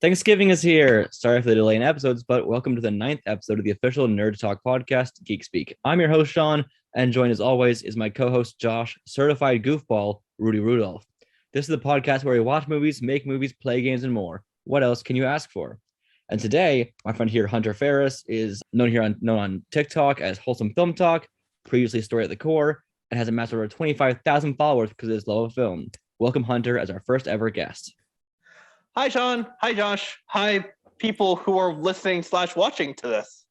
Thanksgiving is here. Sorry for the delay in episodes, but welcome to the 9th episode of the official Nerd Talk podcast, GeekSpeak. I'm your host, Sean, and joined as always is my co-host, Josh, certified goofball, Rudy Rudolph. This is the podcast where we watch movies, make movies, play games, and more. What else can you ask for? And today, my friend here, Hunter Ferris, is known on TikTok as WholesomeFilmTalk, previously Story at the Core, and has amassed over 25,000 followers because of his love of film. Welcome, Hunter, as our first ever guest. Hi, Sean. Hi, Josh. Hi, people who are listening/watching to this.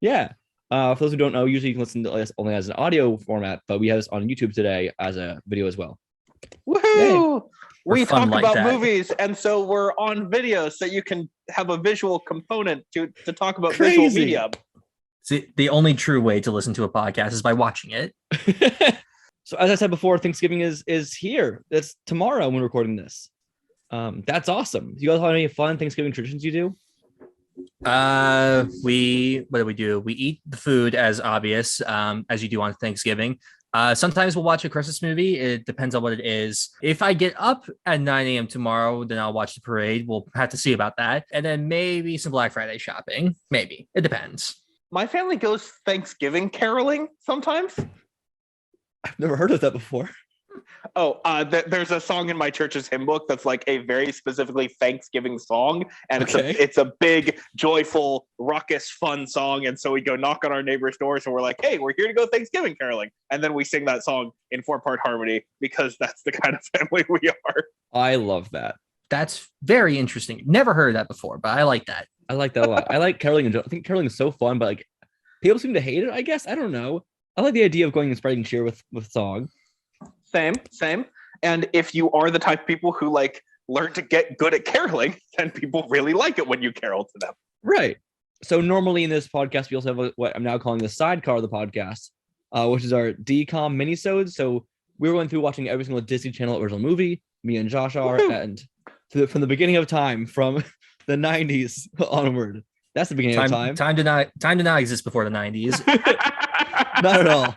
Yeah. For those who don't know, usually you can listen to this only as an audio format, but we have this on YouTube today as a video as well. Woohoo! We talk like about that. movies, and so we're on video, so you can have a visual component to talk about Crazy. visual media. See, the only true way to listen to a podcast is by watching it. So as I said before, Thanksgiving is here. It's tomorrow when we're recording this. That's awesome. Do you guys have any fun Thanksgiving traditions you do? What do we do? We eat the food as obvious, as you do on Thanksgiving. Sometimes we'll watch a Christmas movie. It depends on what it is. If I get up at 9 a.m. tomorrow, then I'll watch the parade. We'll have to see about that. And then maybe some Black Friday shopping. Maybe. It depends. My family goes Thanksgiving caroling sometimes. I've never heard of that before. Oh, there's a song in my church's hymn book that's like a very specifically Thanksgiving song, and it's a big, joyful, raucous, fun song. And so we go knock on our neighbor's doors, and we're like, "Hey, we're here to go Thanksgiving caroling," and then we sing that song in 4-part harmony because that's the kind of family we are. I love that. That's very interesting. Never heard of that before, but I like that. I like that a lot. I like caroling. I think caroling is so fun, but like people seem to hate it. I guess I don't know. I like the idea of going and spreading cheer with song. Same. And if you are the type of people who like learn to get good at caroling, then people really like it when you carol to them. Right. So normally in this podcast, we also have what I'm now calling the sidecar of the podcast, which is our DCOM minisode. So we're going through watching every single Disney Channel original movie. Me and Josh are, and from the beginning of time, from the 90s onward. That's the beginning of time. Time did not exist before the 90s. Not at all.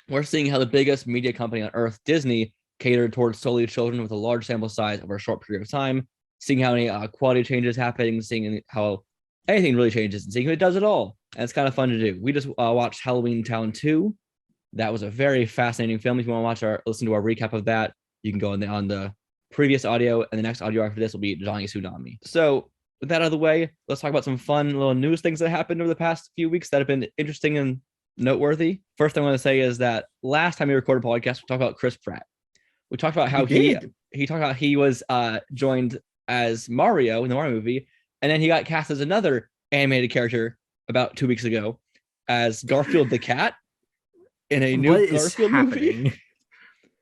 We're seeing how the biggest media company on earth, Disney, catered towards solely children with a large sample size over a short period of time, seeing how many quality changes happening, seeing how anything really changes, and seeing who it does it all. And it's kind of fun to do. We just watched Halloween Town 2. That was a very fascinating film. If you want to listen to our recap of that, you can go on the previous audio, and the next audio after this will be Johnny Tsunami. So with that out of the way, let's talk about some fun little news things that happened over the past few weeks that have been interesting and noteworthy. First thing I want to say is that last time we recorded a podcast, we talked about Chris Pratt. We talked about how he talked about he was joined as Mario in the Mario movie, and then he got cast as another animated character about 2 weeks ago as Garfield the cat in a new Garfield movie.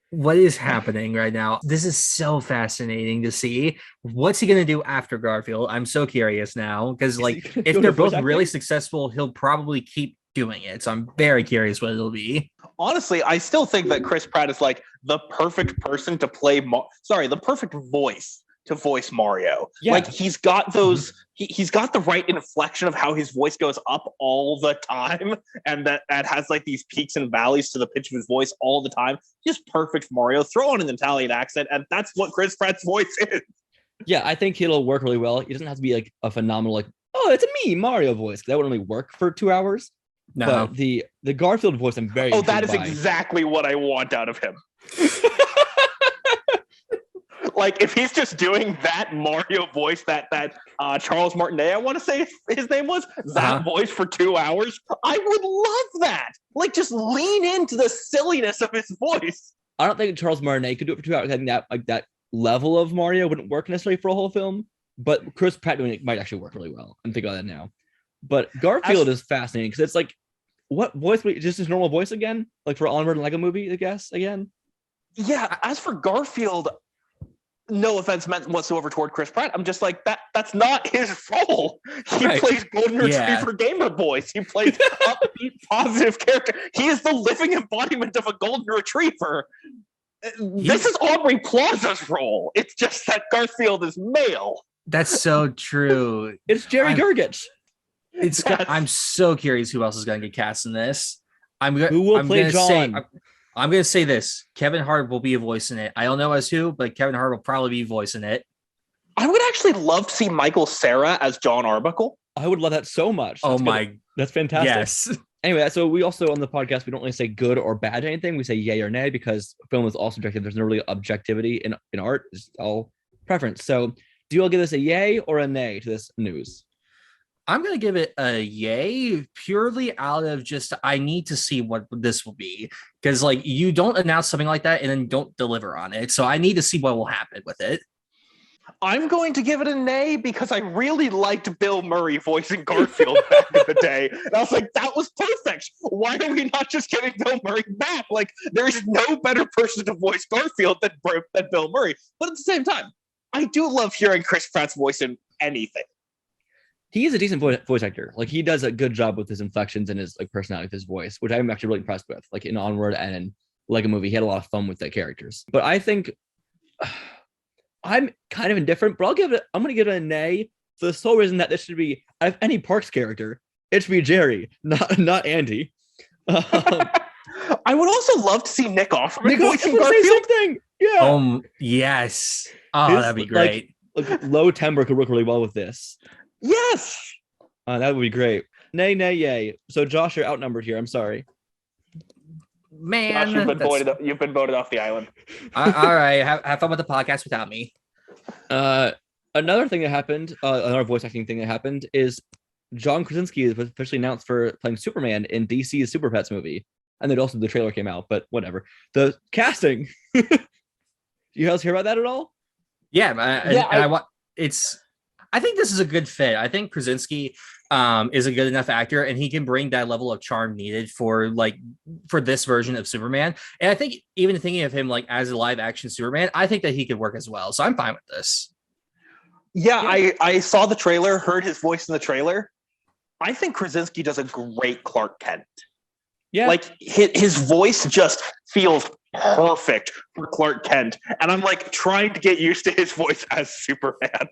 What is happening right now? This is so fascinating to see. What's he going to do after Garfield? I'm so curious now because like if they're both really successful, he'll probably keep doing it. So I'm very curious what it'll be. Honestly, I still think that Chris Pratt is like the perfect person to play the perfect voice to voice Mario. Yeah. Like he's got those he's got the right inflection of how his voice goes up all the time, and that has like these peaks and valleys to the pitch of his voice all the time. Just perfect Mario. Throw on an Italian accent, and that's what Chris Pratt's voice is. Yeah, I think it'll work really well. It doesn't have to be like a phenomenal like, oh, it's a me Mario voice. That wouldn't really work for 2 hours. No. But the Garfield voice, I'm very that is exactly what I want out of him. Like if he's just doing that Mario voice, that Charles Martinet, I want to say his name was, that voice for 2 hours, I would love that. Like just lean into the silliness of his voice. I don't think Charles Martinet could do it for 2 hours. I think that level of Mario wouldn't work necessarily for a whole film, but Chris Pratt doing it might actually work really well. I'm thinking about that now. But Garfield is fascinating because it's like, what voice? Just his normal voice again? Like for Onward and Lego Movie, I guess, again? Yeah, as for Garfield, no offense meant whatsoever toward Chris Pratt. I'm just like, that's not his role. He plays Golden Retriever Gamer Boys. He plays upbeat, positive character. He is the living embodiment of a Golden Retriever. This is Aubrey Plaza's role. It's just that Garfield is male. That's so true. It's Jerry Gergich. I'm so curious who else is going to get cast in this. Who will play John? I'm going to say this. Kevin Hart will be a voice in it. I don't know as who, but Kevin Hart will probably be voicing it. I would actually love to see Michael Cera as John Arbuckle. I would love that so much. That's fantastic. Yes. Anyway, so we also on the podcast, we don't really say good or bad to anything. We say yay or nay because film is all subjective. There's no really objectivity in art. It's all preference. So do you all give this a yay or a nay to this news? I'm going to give it a yay purely out of just, I need to see what this will be. Because like you don't announce something like that and then don't deliver on it. So I need to see what will happen with it. I'm going to give it a nay because I really liked Bill Murray voicing Garfield back in the day. And I was like, that was perfect. Why are we not just getting Bill Murray back? Like, there's no better person to voice Garfield than Bill Murray. But at the same time, I do love hearing Chris Pratt's voice in anything. He is a decent voice actor. Like, he does a good job with his inflections and his like personality with his voice, which I'm actually really impressed with. Like in Onward and in Lego Movie, he had a lot of fun with the characters. But I think I'm kind of indifferent, but I'm going to give it a nay for the sole reason that this should be, out of any Parks character, it should be Jerry, not Andy. I would also love to see Nick Offerman voicing Garfield. Same thing. Yeah. Yes. Oh, that'd be great. Like low timbre could work really well with this. Yes. That would be great. Nay, yay. So Josh, you're outnumbered here. I'm sorry. Man, Josh, you've been voted off the island. All right, have fun with the podcast without me. Another thing that happened, another voice acting thing that happened is John Krasinski was officially announced for playing Superman in DC's Super Pets movie, and then also the trailer came out. But whatever. The casting. You guys hear about that at all? Yeah, I think this is a good fit. I think Krasinski is a good enough actor, and he can bring that level of charm needed for this version of Superman. And I think even thinking of him like as a live action Superman, I think that he could work as well. So I'm fine with this. Yeah. I saw the trailer, heard his voice in the trailer. I think Krasinski does a great Clark Kent. Yeah, like his voice just feels perfect for Clark Kent, and I'm like trying to get used to his voice as Superman.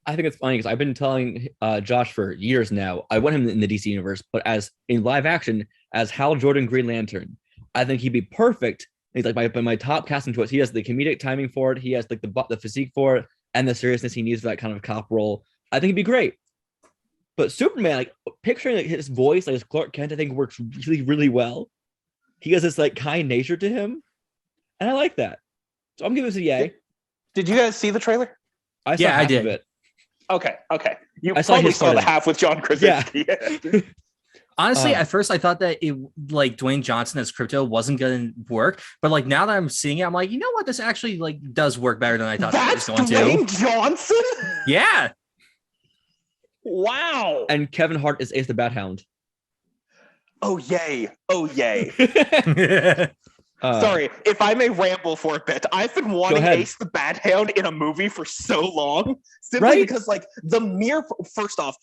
I think it's funny because I've been telling Josh for years now, I want him in the DC universe, but as in live action, as Hal Jordan Green Lantern, I think he'd be perfect. He's like my top casting choice. He has the comedic timing for it. He has like the physique for it and the seriousness he needs for that kind of cop role. I think he'd be great. But Superman, like picturing like his voice, like his Clark Kent, I think works really, really well. He has this like kind nature to him, and I like that. So I'm giving this a yay. Did you guys see the trailer? I saw half of it. Okay. You probably saw the half with John Krasinski. Yeah. Honestly, at first I thought that it like Dwayne Johnson as Crypto wasn't going to work, but like now that I'm seeing it, I'm like, you know what? This actually like does work better than I thought it was going to. Dwayne Johnson? Yeah. Wow. And Kevin Hart is Ace the Bat Hound. Oh yay. Sorry, if I may ramble for a bit, I've been wanting Ace the Bat Hound in a movie for so long, simply because, like, the mere first off,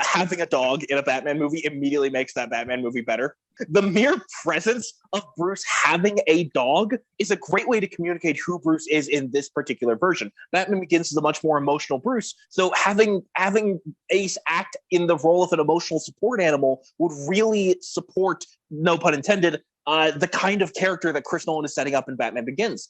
having a dog in a Batman movie immediately makes that Batman movie better. The mere presence of Bruce having a dog is a great way to communicate who Bruce is in this particular version. Batman Begins is a much more emotional Bruce, so having Ace act in the role of an emotional support animal would really support, no pun intended, the kind of character that Chris Nolan is setting up in Batman Begins.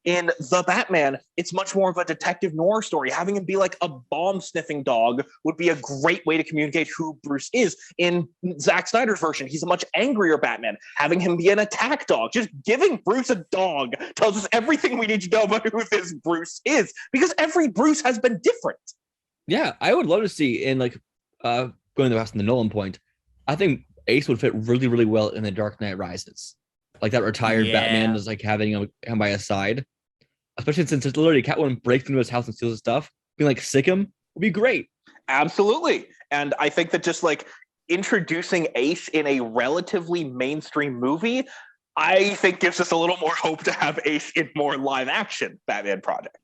In The Batman, it's much more of a detective noir story. Having him be like a bomb-sniffing dog would be a great way to communicate who Bruce is. In Zack Snyder's version, he's a much angrier Batman. Having him be an attack dog, just giving Bruce a dog tells us everything we need to know about who this Bruce is, because every Bruce has been different. Yeah, I would love to see in like going to the Nolan point. I think Ace would fit really, really well in The Dark Knight Rises. Like that retired Batman is like having him by his side. Especially since it's literally Catwoman breaks into his house and steals his stuff. Being like sick him would be great. Absolutely. And I think that just like introducing Ace in a relatively mainstream movie, I think gives us a little more hope to have Ace in more live action Batman projects.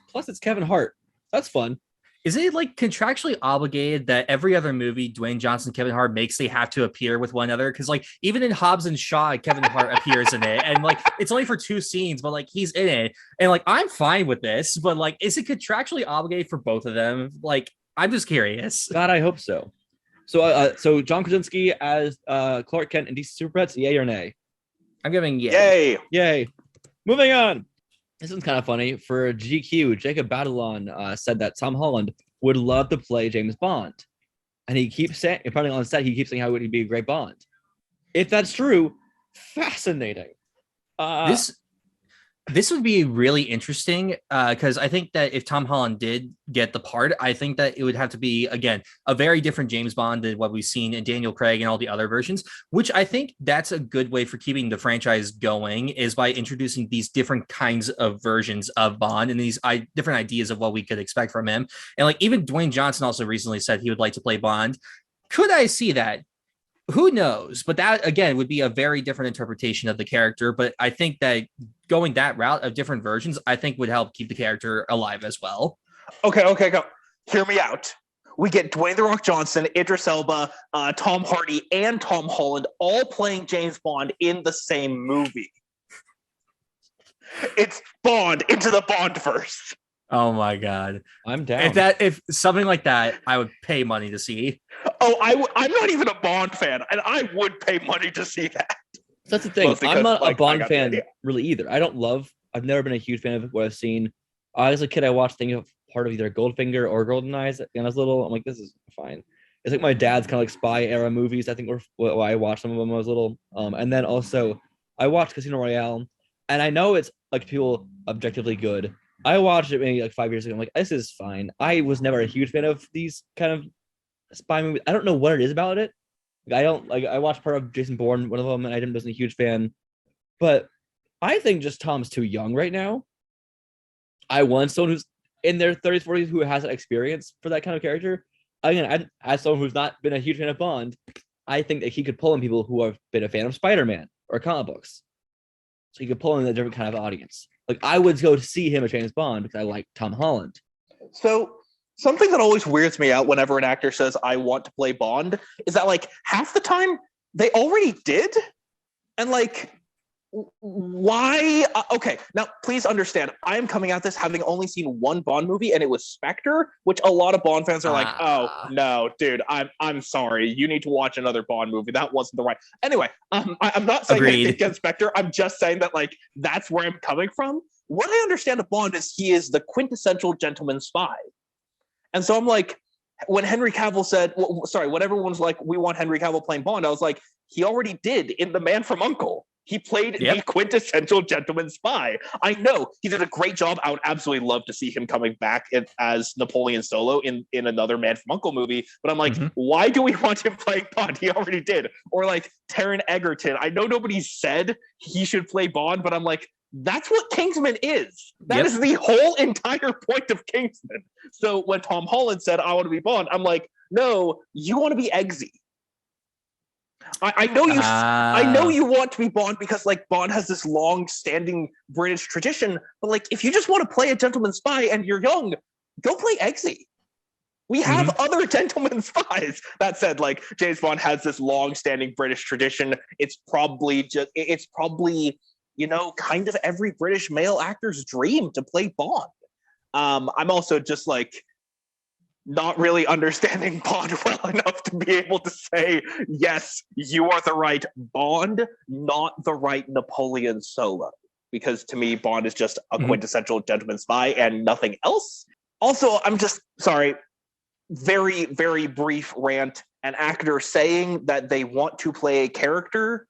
Plus it's Kevin Hart. That's fun. Is it like contractually obligated that every other movie Dwayne Johnson, Kevin Hart makes, they have to appear with one another? Because like even in Hobbs and Shaw, Kevin Hart appears in it, and like it's only for 2 scenes, but like he's in it, and like I'm fine with this. But like, is it contractually obligated for both of them? Like, I'm just curious. God, I hope so. So John Krasinski as Clark Kent in DC Super Pets, yay or nay? I'm giving yay. Yay. Moving on. This is kind of funny. For GQ, Jacob Batalon said that Tom Holland would love to play James Bond. And he keeps saying, apparently on set, he keeps saying how would he be a great Bond. If that's true, fascinating. This would be really interesting because I think that if Tom Holland did get the part, I think that it would have to be, again, a very different James Bond than what we've seen in Daniel Craig and all the other versions, which I think that's a good way for keeping the franchise going, is by introducing these different kinds of versions of Bond and these different ideas of what we could expect from him. And like even Dwayne Johnson also recently said he would like to play Bond. Could I see that? Who knows? But that, again, would be a very different interpretation of the character. But I think that going that route of different versions, I think would help keep the character alive as well. Okay, go. Hear me out. We get Dwayne "The Rock" Johnson, Idris Elba, Tom Hardy, and Tom Holland all playing James Bond in the same movie. It's Bond into the Bondverse. Oh my God. I'm down. If something like that, I would pay money to see. Oh, I'm not even a Bond fan, and I would pay money to see that. That's the thing. I'm not a Bond fan really either. I've never been a huge fan of what I've seen. As a kid, I watched things of part of either Goldfinger or Golden Eyes, and I was little. I'm like, this is fine. It's like my dad's kind of like spy era movies. I think why I watched some of them when I was little. And then also I watched Casino Royale, and I know it's like people objectively good. I watched it maybe like 5 years ago. I'm like, this is fine. I was never a huge fan of these kind of spy movies. I don't know what it is about it. I watched part of Jason Bourne, one of them, and I wasn't a huge fan. But I think just Tom's too young right now. I want someone who's in their 30s, 40s who has that experience for that kind of character. Again, as someone who's not been a huge fan of Bond, I think that he could pull in people who have been a fan of Spider-Man or comic books. So he could pull in a different kind of audience. Like, I would go to see him as James Bond because I like Tom Holland. So something that always weirds me out whenever an actor says, I want to play Bond, is that like half the time they already did. And like, why? Okay, now please understand, I am coming at this having only seen one Bond movie, and it was Spectre, which a lot of Bond fans are like, oh no, dude, I'm sorry, you need to watch another Bond movie. That wasn't the right. Anyway, I'm not saying anything against Spectre. I'm just saying that like that's where I'm coming from. What I understand of Bond is he is the quintessential gentleman spy, and so I'm like, when Henry Cavill said, when everyone's like, we want Henry Cavill playing Bond, I was like, he already did in The Man from U.N.C.L.E. He played the quintessential gentleman spy. I know he did a great job. I would absolutely love to see him coming back as Napoleon Solo in another Man from U.N.C.L.E. movie. But I'm like, why do we want him playing Bond? He already did. Or like Taron Egerton. I know nobody said he should play Bond, but I'm like, that's what Kingsman is. That is the whole entire point of Kingsman. So when Tom Holland said, I want to be Bond, I'm like, no, you want to be Eggsy. I know you want to be Bond because like Bond has this long-standing British tradition, but like if you just want to play a gentleman spy and you're young, go play Eggsy. We have other gentleman spies. That said, like James Bond has this long-standing British tradition. It's probably kind of every British male actor's dream to play Bond. I'm also just like not really understanding Bond well enough to be able to say, yes, you are the right Bond, not the right Napoleon Solo. Because to me, Bond is just a quintessential gentleman spy and nothing else. Also, I'm just sorry, very, very brief rant. An actor saying that they want to play a character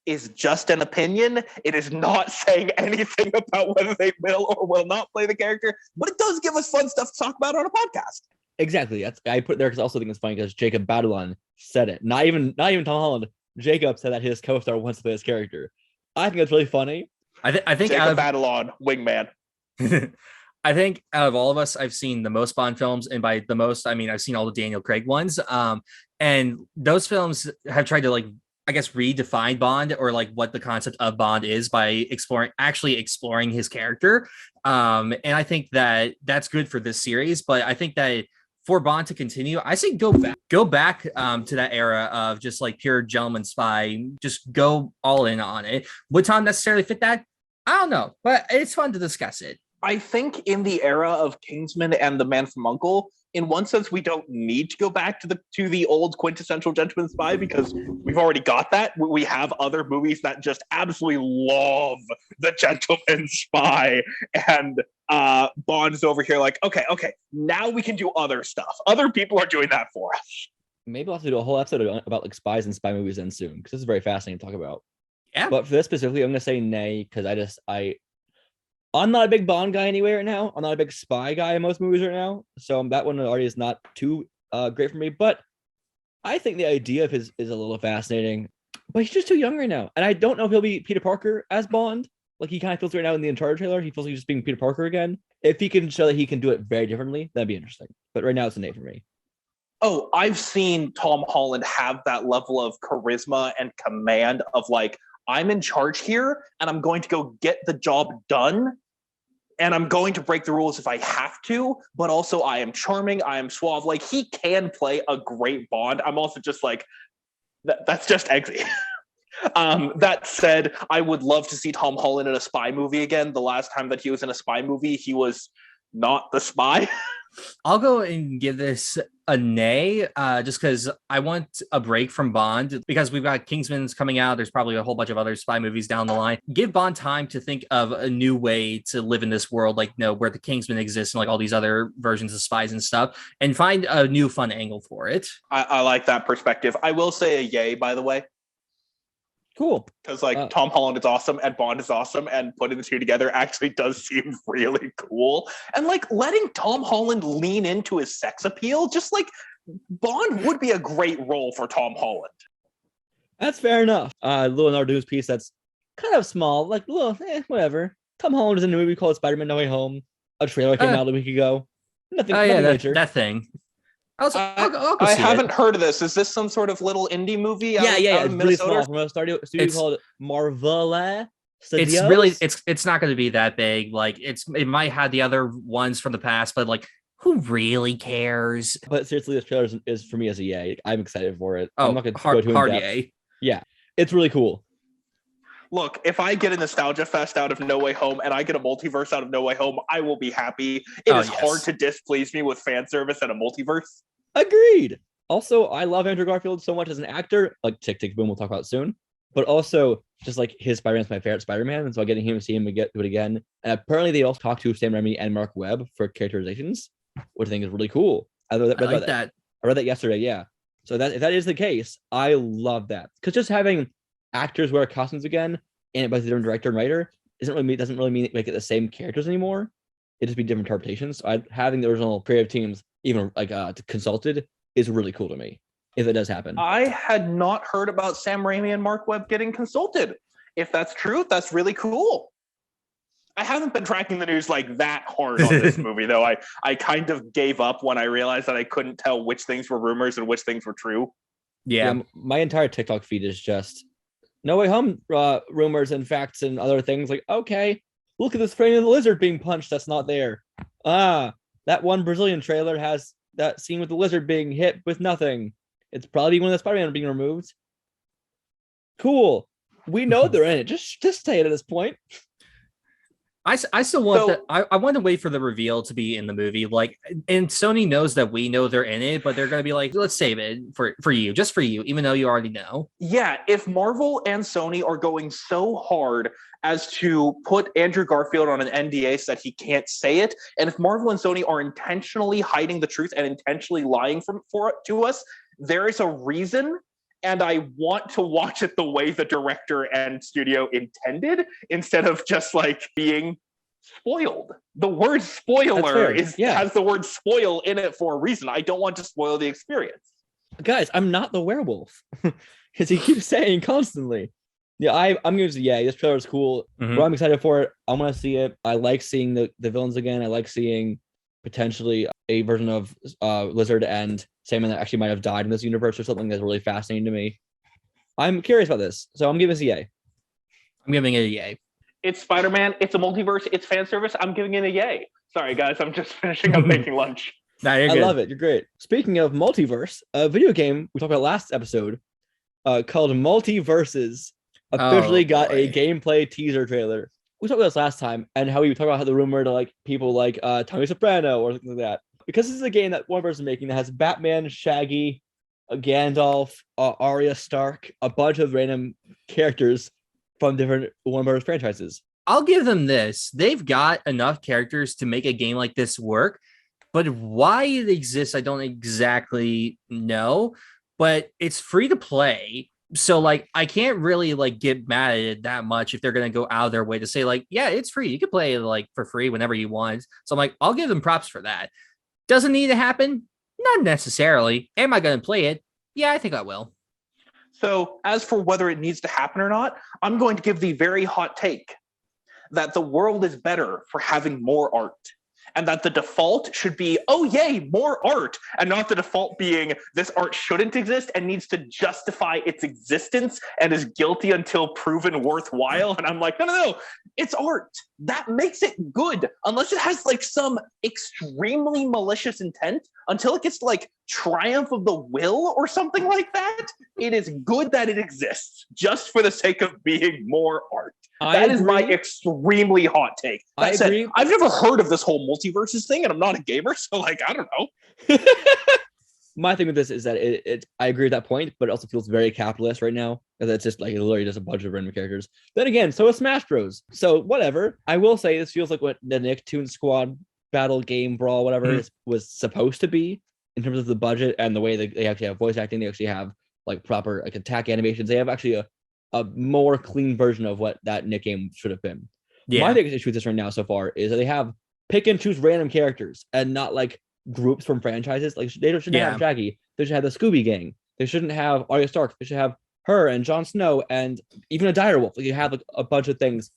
is just an opinion. It is not saying anything about whether they will or will not play the character, but it does give us fun stuff to talk about on a podcast. Exactly. I put it there because I also think it's funny because Jacob Batalon said it. Not even Tom Holland. Jacob said that his co-star wants to play his character. I think that's really funny. I think Jacob Batalon, wingman. I think out of all of us, I've seen the most Bond films, and by the most, I mean I've seen all the Daniel Craig ones. And those films have tried to like, I guess, redefine Bond or like what the concept of Bond is by exploring his character. And I think that that's good for this series, but I think that for Bond to continue, I say go back to that era of just like pure gentleman spy, just go all in on it. Would Tom necessarily fit that? I don't know, but it's fun to discuss it. I think in the era of Kingsman and The Man from U.N.C.L.E., in one sense, we don't need to go back to the old quintessential gentleman spy because we've already got that. We have other movies that just absolutely love the gentleman spy, and Bond is over here like, okay, now we can do other stuff. Other people are doing that for us. Maybe we'll have to do a whole episode about like spies and spy movies then soon, because this is very fascinating to talk about. Yeah. But for this specifically, I'm gonna say nay, because I'm not a big Bond guy anyway right now. I'm not a big spy guy in most movies right now. So that one already is not too great for me. But I think the idea of his is a little fascinating. But he's just too young right now. And I don't know if he'll be Peter Parker as Bond. Like he kind of feels right now in the Uncharted trailer. He feels like he's just being Peter Parker again. If he can show that he can do it very differently, that'd be interesting. But right now it's a nay for me. Oh, I've seen Tom Holland have that level of charisma and command of like, I'm in charge here and I'm going to go get the job done. And I'm going to break the rules if I have to, but also I am charming, I am suave. Like he can play a great Bond. I'm also just like, that's just Eggsy. That said, I would love to see Tom Holland in a spy movie again. The last time that he was in a spy movie, he was not the spy. I'll go and give this a nay, just because I want a break from Bond, because we've got Kingsman's coming out. There's probably a whole bunch of other spy movies down the line. Give Bond time to think of a new way to live in this world, like where the Kingsman exists and like all these other versions of spies and stuff, and find a new fun angle for it. I like that perspective. I will say a yay, by the way. Cool. Because Tom Holland is awesome and Bond is awesome, and putting the two together actually does seem really cool. And like letting Tom Holland lean into his sex appeal, just like Bond would be a great role for Tom Holland. That's fair enough. Leonardo's piece that's kind of small, like whatever. Tom Holland is in a movie called Spider-Man No Way Home. A trailer came out a week ago. Nothing major. That thing. I'll I haven't heard of this. Is this some sort of little indie movie? Yeah. It's really small from a studio called Marvel. It's not going to be that big. Like it might have the other ones from the past, but like who really cares? But seriously, this trailer is for me as a yay. I'm excited for it. Oh, I'm not going to go too in depth. Yay. Yeah, it's really cool. Look, if I get a nostalgia fest out of No Way Home and I get a multiverse out of No Way Home, I will be happy. It is hard to displease me with fan service and a multiverse. Agreed. Also, I love Andrew Garfield so much as an actor. Like Tick Tick Boom, we'll talk about soon. But also, just like his Spider-Man's my favorite Spider-Man, and so getting him to see him do it again. And apparently, they also talked to Sam Raimi and Mark Webb for characterizations, which I think is really cool. I read that yesterday. Yeah. So if that is the case, I love that, because just having actors wear costumes again and by the different director and writer doesn't really mean make it the same characters anymore. It just be different interpretations. So having the original creative teams even like consulted is really cool to me if it does happen. I had not heard about Sam Raimi and Mark Webb getting consulted. If that's true, that's really cool. I haven't been tracking the news like that hard on this movie, though. I kind of gave up when I realized that I couldn't tell which things were rumors and which things were true. Yeah, my entire TikTok feed is just No Way Home rumors and facts and other things. Like, okay, look at this frame of the lizard being punched. That's not there. That one Brazilian trailer has that scene with the lizard being hit with nothing. It's probably one of the Spider-Man being removed. Cool. We know they're in it. Just say it at this point. I still want that. I want to wait for the reveal to be in the movie. Like, and Sony knows that we know they're in it, but they're going to be like, let's save it for you, just for you, even though you already know. Yeah, if Marvel and Sony are going so hard as to put Andrew Garfield on an NDA so that he can't say it, and if Marvel and Sony are intentionally hiding the truth and intentionally lying to us, there is a reason. And I want to watch it the way the director and studio intended, instead of just like being spoiled. The word spoiler has the word spoil in it for a reason. I don't want to spoil the experience. Guys, I'm not the werewolf, because he keeps saying constantly. Yeah, I'm going to say, this trailer is cool. Mm-hmm. Well, I'm excited for it. I want to see it. I like seeing the villains again. I like seeing potentially a version of Lizard and Sandman that actually might have died in this universe or something. That's really fascinating to me. I'm curious about this, so I'm giving it a yay. I'm giving it a yay. It's Spider-Man. It's a multiverse. It's fan service. I'm giving it a yay. Sorry, guys. I'm just finishing up making lunch. Nah, you're good. I love it. You're great. Speaking of multiverse, a video game we talked about last episode called Multiversus officially got a gameplay teaser trailer. we talked about this last time, and how we talked about how the rumor to like people like Tony Soprano or something like that. Because this is a game that one person is making that has Batman, Shaggy, Gandalf, Arya Stark, a bunch of random characters from different Warner Bros. Franchises. I'll give them this. They've got enough characters to make a game like this work, but why it exists, I don't exactly know, but it's free to play. So like, I can't really like get mad at it that much if they're going to go out of their way to say like, yeah, it's free. You can play it like for free whenever you want. So I'm like, I'll give them props for that. Doesn't need to happen. Not necessarily. Am I going to play it? Yeah, I think I will. So as for whether it needs to happen or not, I'm going to give the very hot take that the world is better for having more art, and that the default should be, oh yay, more art, and not the default being this art shouldn't exist and needs to justify its existence and is guilty until proven worthwhile. And I'm like, no, it's art. That makes it good, unless it has like some extremely malicious intent. Until it gets like triumph of the will or something like that, it is good that it exists just for the sake of being more art. That is my extremely hot take. That said, I've never heard of this whole Multiversus thing, and I'm not a gamer, so like, I don't know. My thing with this is that I agree with that point, but it also feels very capitalist right now. Because it's just like literally just a bunch of random characters. Then again, so is Smash Bros. So whatever. I will say this feels like what the Nicktoons Squad battle game brawl, whatever was supposed to be in terms of the budget and the way that they actually have voice acting. They actually have like proper like attack animations. They have actually a more clean version of what that Nick game should have been. My biggest issue with this right now so far is that they have pick and choose random characters and not like groups from franchises. Like they shouldn't have Shaggy. They should have the Scooby Gang. They shouldn't have Arya Stark. They should have her and Jon Snow and even a Direwolf. Like you have like a bunch of things,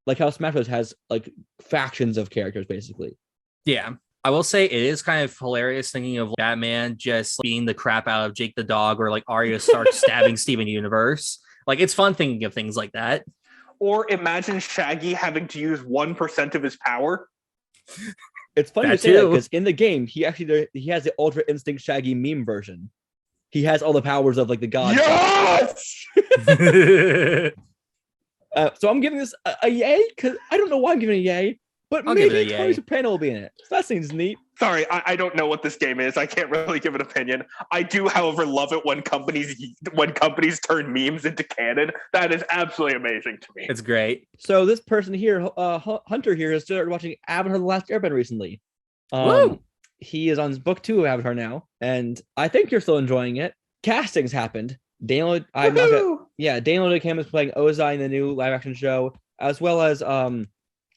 like how Smash Bros has like factions of characters basically. Yeah. I will say it is kind of hilarious thinking of Batman just being the crap out of Jake the dog, or like Arya Stark stabbing Steven Universe. Like it's fun thinking of things like that. Or imagine Shaggy having to use 1% of his power. It's funny to say that because in the game he has the Ultra Instinct Shaggy meme version. He has all the powers of like the god. Yes. So I'm giving this a yay because I don't know why I'm giving it a yay. But maybe Tony Soprano will be in it. So that seems neat. Sorry, I don't know what this game is. I can't really give an opinion. I do, however, love it when companies turn memes into canon. That is absolutely amazing to me. It's great. So this person here, Hunter here, has started watching Avatar: The Last Airbender recently. Woo! He is on book 2 of Avatar now, and I think you're still enjoying it. Castings happened. Daniel Day Kim is playing Ozai in the new live action show, as well as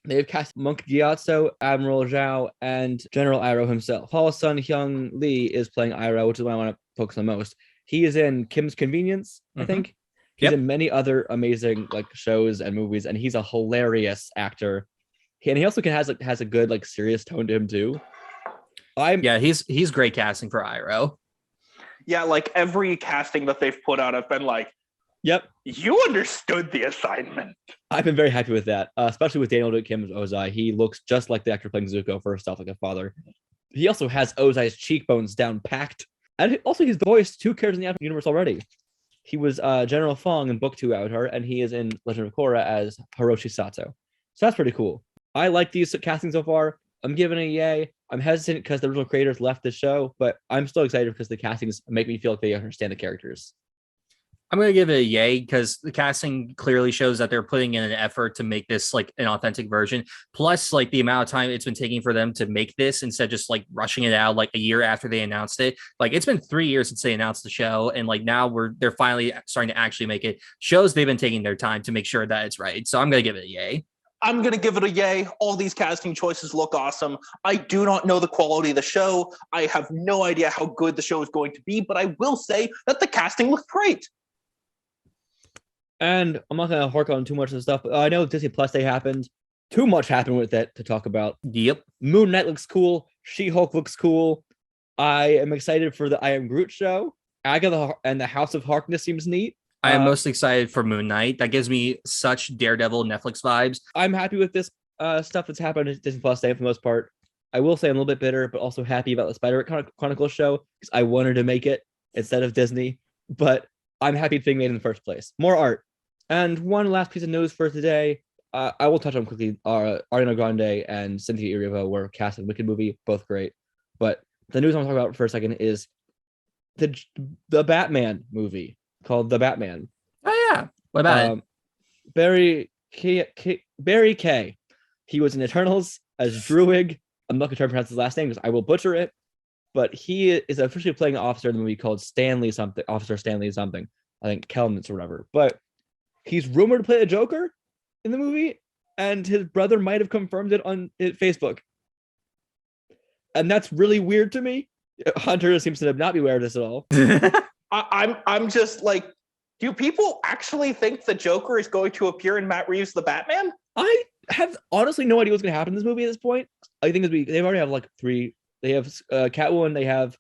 they've cast Monk Gyatso, Admiral Zhao, and General Iroh himself. Paul's son Hyung Lee is playing Iroh, which is what I want to focus on most. He is in Kim's Convenience, I think. He's in many other amazing like shows and movies, and he's a hilarious actor. And he also has a good like serious tone to him too. He's great casting for Iroh. Yeah, like every casting that they've put out, I've been like, yep, you understood the assignment. I've been very happy with that, especially with Daniel Day Kim's Ozai. He looks just like the actor playing Zuko, first off, like a father. He also has Ozai's cheekbones down packed. And also he's voiced 2 characters in the Avatar universe already. He was General Fong in book 2 Avatar, and he is in Legend of Korra as Hiroshi Sato. So that's pretty cool. I like these castings so far. I'm giving it a yay. I'm hesitant because the original creators left the show, but I'm still excited because the castings make me feel like they understand the characters. I'm going to give it a yay because the casting clearly shows that they're putting in an effort to make this like an authentic version. Plus, like the amount of time it's been taking for them to make this instead of just like rushing it out like a year after they announced it. Like it's been 3 years since they announced the show, and like now they're finally starting to actually make it. Shows they've been taking their time to make sure that it's right. So I'm going to give it a yay. I'm going to give it a yay. All these casting choices look awesome. I do not know the quality of the show. I have no idea how good the show is going to be, but I will say that the casting looks great. And I'm not going to hark on too much of the stuff, but I know Disney Plus Day happened. Too much happened with it to talk about. Yep. Moon Knight looks cool. She-Hulk looks cool. I am excited for the I Am Groot show. Agatha and the House of Harkness seems neat. I am most excited for Moon Knight. That gives me such Daredevil Netflix vibes. I'm happy with this stuff that's happened at Disney Plus Day for the most part. I will say I'm a little bit bitter, but also happy about the Spider-Man Chronicles show because I wanted to make it instead of Disney. But I'm happy it's being made in the first place. More art. And one last piece of news for today. I will touch on quickly. Ariana Grande and Cynthia Erivo were cast in Wicked movie, both great. But the news I want to talk about for a second is the Batman movie called The Batman. Oh yeah, what about it? Barry K. He was in Eternals as Druig. I'm not going to try to pronounce his last name because I will butcher it. But he is officially playing an officer in the movie called Officer Stanley something. I think Kelnitz or whatever. But he's rumored to play a Joker in the movie, and his brother might have confirmed it on Facebook. And that's really weird to me. Hunter seems to not be aware of this at all. I'm just like, do people actually think the Joker is going to appear in Matt Reeves' The Batman? I have honestly no idea what's going to happen in this movie at this point. I think they already have like 3. They have Catwoman. They have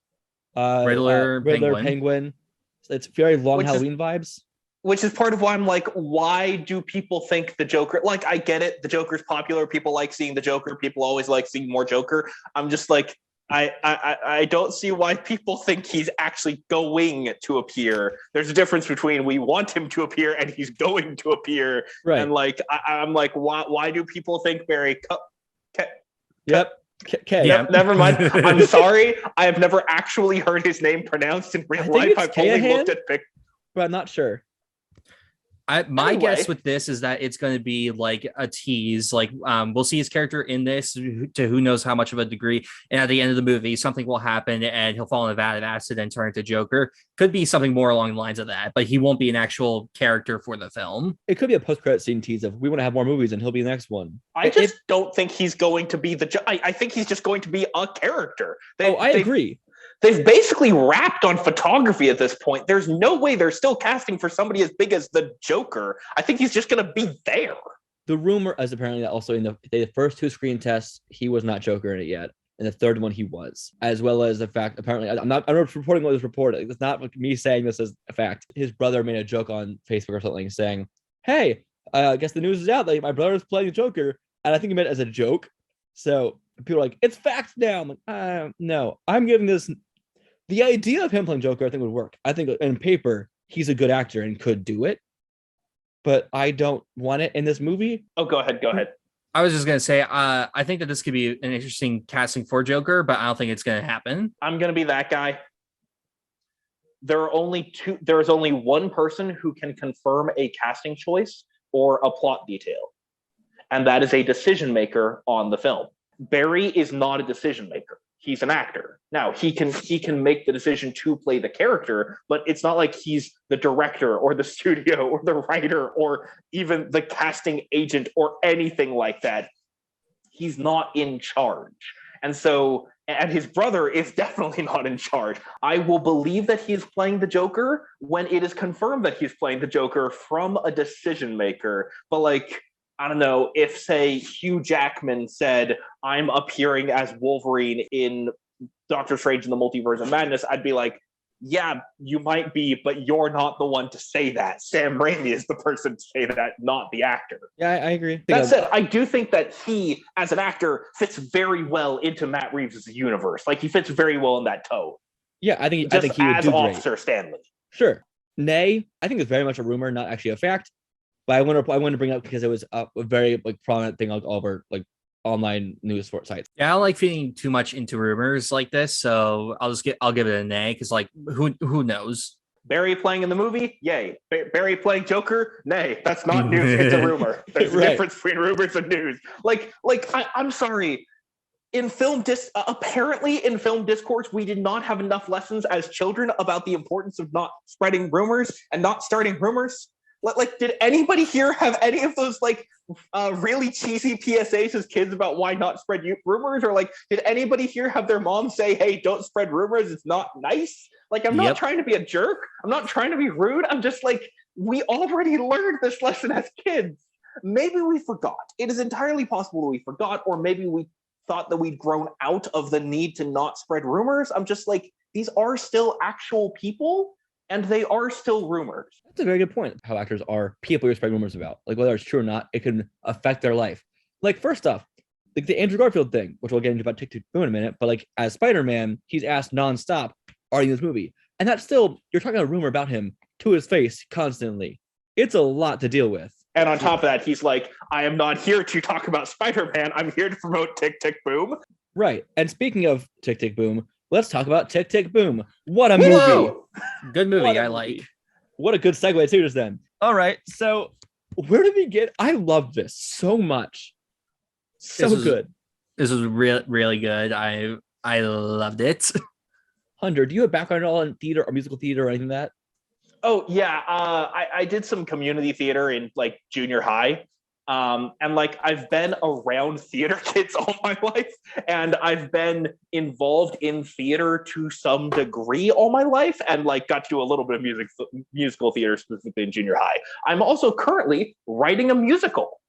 Riddler, Penguin. So it's very long Halloween vibes. Which is part of why I'm like, why do people think the Joker? Like, I get it. The Joker's popular. People like seeing the Joker. People always like seeing more Joker. I'm just like, I don't see why people think he's actually going to appear. There's a difference between we want him to appear and he's going to appear. Right. And like, I'm like, why do people think Barry? Yep. Yeah. Never mind. I'm sorry. I have never actually heard his name pronounced in real life. I've only looked at pictures. But I'm not sure. My guess with this is that it's going to be like a tease. Like we'll see his character in this to who knows how much of a degree. And at the end of the movie, something will happen and he'll fall in a vat of acid and turn into Joker. Could be something more along the lines of that, but he won't be an actual character for the film. It could be a post-credit scene tease of we want to have more movies and he'll be the next one. I just don't think he's going to be I think he's just going to be a character. I agree. They've basically wrapped on photography at this point. There's no way they're still casting for somebody as big as the Joker. I think he's just going to be there. The rumor is apparently that also in the first 2 screen tests, he was not Joker in it yet. And the third one, he was. As well as the fact, apparently, I'm not reporting what was reported. It's not like me saying this as a fact. His brother made a joke on Facebook or something saying, hey, I guess the news is out that my brother's playing the Joker. And I think he meant it as a joke. So people are like, it's fact now. I'm like, no, I'm giving this. The idea of him playing Joker, I think, would work. I think in paper, he's a good actor and could do it. But I don't want it in this movie. Oh, go ahead. I was just going to say, I think that this could be an interesting casting for Joker, but I don't think it's going to happen. I'm going to be that guy. There is only one person who can confirm a casting choice or a plot detail. And that is a decision maker on the film. Barry is not a decision maker. He's an actor. Now, he can make the decision to play the character, but it's not like he's the director or the studio or the writer or even the casting agent or anything like that. He's not in charge. And his brother is definitely not in charge. I will believe that he's playing the Joker when it is confirmed that he's playing the Joker from a decision maker. But like, I don't know, if, say, Hugh Jackman said, I'm appearing as Wolverine in Doctor Strange in the Multiverse of Madness, I'd be like, yeah, you might be, but you're not the one to say that. Sam Raimi is the person to say that, not the actor. Yeah, I agree. That said, I do think that he, as an actor, fits very well into Matt Reeves' universe. Like, he fits very well in that tone. Yeah, I think he would do great. Officer Stanley. Sure. Nay, I think it's very much a rumor, not actually a fact. But I want to bring it up because it was a very prominent thing all over online news sites. Yeah, I don't like feeding too much into rumors like this, so I'll give it a nay because who knows? Barry playing in the movie, yay. Barry playing Joker, nay. That's not news. It's a rumor. There's a difference between rumors and news. I'm sorry. Apparently in film discourse, we did not have enough lessons as children about the importance of not spreading rumors and not starting rumors. Did anybody here have any of those really cheesy PSAs as kids about why not spread rumors? Or did anybody here have their mom say, hey, don't spread rumors, it's not nice? I'm not trying to be a jerk. I'm not trying to be rude. I'm just we already learned this lesson as kids. Maybe we forgot. It is entirely possible that we forgot, or maybe we thought that we'd grown out of the need to not spread rumors. I'm just these are still actual people. And they are still rumors. That's a very good point. How actors are people you spread rumors about. Whether it's true or not, it can affect their life. First off, the Andrew Garfield thing, which we'll get into about Tick-Tick Boom in a minute, but as Spider-Man, he's asked nonstop, are you in this movie? And that's still, you're talking a rumor about him to his face constantly. It's a lot to deal with. And on top of that, he's like, I am not here to talk about Spider-Man. I'm here to promote Tick, Tick, Boom. Right. And speaking of Tick, Tick, Boom, let's talk about Tick, Tick, Boom. What a movie. Good movie. I movie. like. What a good segue too, just then. All right. So where did we get? I love this so much. Good. This was really good. I loved it. Hunter, do you have background at all in theater or musical theater or anything like that? Oh, yeah. I did some community theater in like junior high. And like I've been around theater kids all my life, and I've been involved in theater to some degree all my life, and like got to do a little bit of musical theater specifically in junior high. I'm also currently writing a musical.